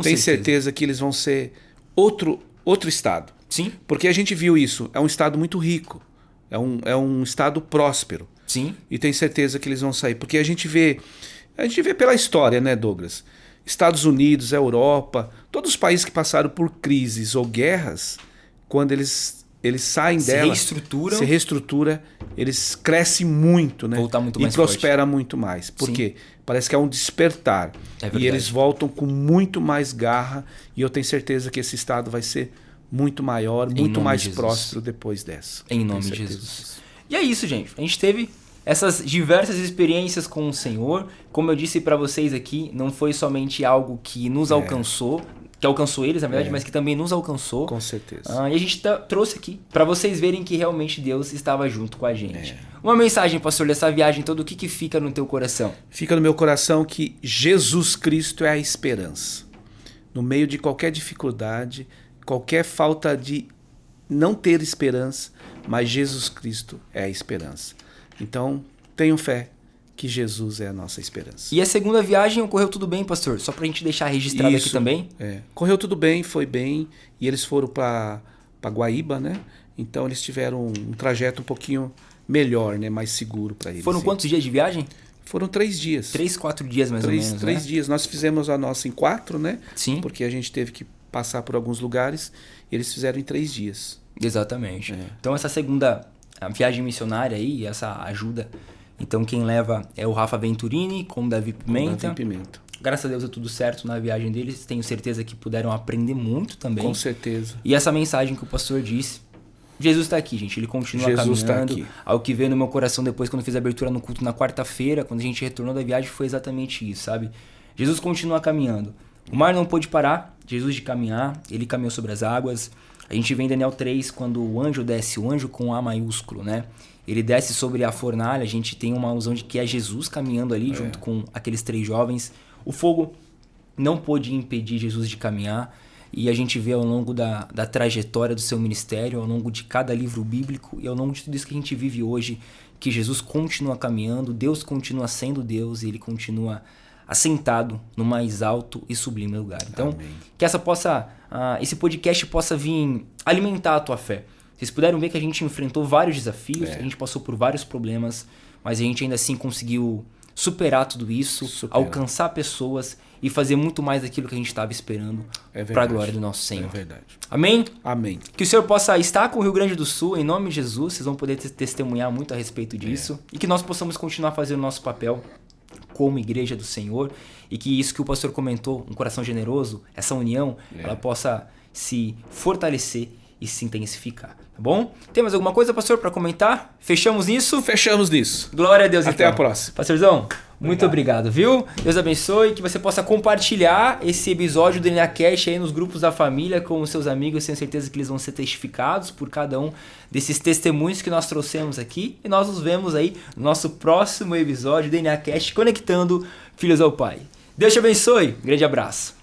Tenho certeza que eles vão ser outro estado. Sim. Porque a gente viu isso. É um estado muito rico. É um estado próspero. Sim. E tenho certeza que eles vão sair. Porque a gente vê pela história, né, Douglas? Estados Unidos, Europa, todos os países que passaram por crises ou guerras, quando eles saem dela, se reestrutura, eles crescem muito, né? Voltar muito mais e prospera muito mais. Por quê? Parece que é um despertar. E eles voltam com muito mais garra e eu tenho certeza que esse estado vai ser muito maior, muito mais próspero depois dessa. Em nome de Jesus. E é isso, gente. A gente teve essas diversas experiências com o Senhor. Como eu disse para vocês aqui, não foi somente algo que nos alcançou, que alcançou eles, na verdade, mas que também nos alcançou. Com certeza. E a gente trouxe aqui para vocês verem que realmente Deus estava junto com a gente. Uma mensagem, pastor, dessa viagem toda, o que fica no teu coração? Fica no meu coração que Jesus Cristo é a esperança. No meio de qualquer dificuldade, qualquer falta de não ter esperança, mas Jesus Cristo é a esperança. Então, tenham fé que Jesus é a nossa esperança. E a segunda viagem ocorreu tudo bem, pastor? Só pra gente deixar registrado aqui também. Correu tudo bem, foi bem. E eles foram para Guaíba, né? Então, eles tiveram um trajeto um pouquinho melhor, né? Mais seguro para eles. Foram quantos dias de viagem? Foram 3 dias. 3, 4 dias mais ou menos, 3 dias. Nós fizemos a nossa em 4, né? Sim. Porque a gente teve que passar por alguns lugares. Eles fizeram em 3 dias. Exatamente. Então, essa segunda viagem missionária aí, essa ajuda. Então, quem leva é o Rafa Venturini com o Davi Pimenta. Graças a Deus é tudo certo na viagem deles. Tenho certeza que puderam aprender muito também. Com certeza. E essa mensagem que o pastor disse, Jesus está aqui, gente. Ele continua caminhando. Tá aqui. Ao que veio no meu coração depois, quando eu fiz a abertura no culto na quarta-feira, quando a gente retornou da viagem, foi exatamente isso, sabe? Jesus continua caminhando. O mar não pôde parar, Jesus de caminhar, ele caminhou sobre as águas. A gente vê em Daniel 3, quando o anjo desce, o anjo com A maiúsculo, né? Ele desce sobre a fornalha, a gente tem uma alusão de que é Jesus caminhando ali junto com aqueles 3 jovens. O fogo não pôde impedir Jesus de caminhar. E a gente vê ao longo da trajetória do seu ministério, ao longo de cada livro bíblico e ao longo de tudo isso que a gente vive hoje, que Jesus continua caminhando, Deus continua sendo Deus e Ele continua assentado no mais alto e sublime lugar. Então, amém. Que esse podcast possa vir alimentar a tua fé. Vocês puderam ver que a gente enfrentou vários desafios, a gente passou por vários problemas, mas a gente ainda assim conseguiu superar tudo isso, alcançar pessoas e fazer muito mais daquilo que a gente estava esperando para a glória do nosso Senhor. É verdade. Amém? Amém. Que o Senhor possa estar com o Rio Grande do Sul, em nome de Jesus, vocês vão poder testemunhar muito a respeito disso e que nós possamos continuar fazendo o nosso papel como igreja do Senhor e que isso que o pastor comentou, um coração generoso, essa união, ela possa se fortalecer e se intensificar, tá bom? Tem mais alguma coisa, pastor, para comentar? Fechamos nisso? Fechamos nisso. Glória a Deus, Até a próxima. Pastorzão, Muito obrigado, viu? Deus abençoe, que você possa compartilhar esse episódio do DNA Cash aí nos grupos da família com os seus amigos. Tenho certeza que eles vão ser testificados por cada um desses testemunhos que nós trouxemos aqui. E nós nos vemos aí no nosso próximo episódio do DNA Cash, conectando filhos ao Pai. Deus te abençoe. Grande abraço.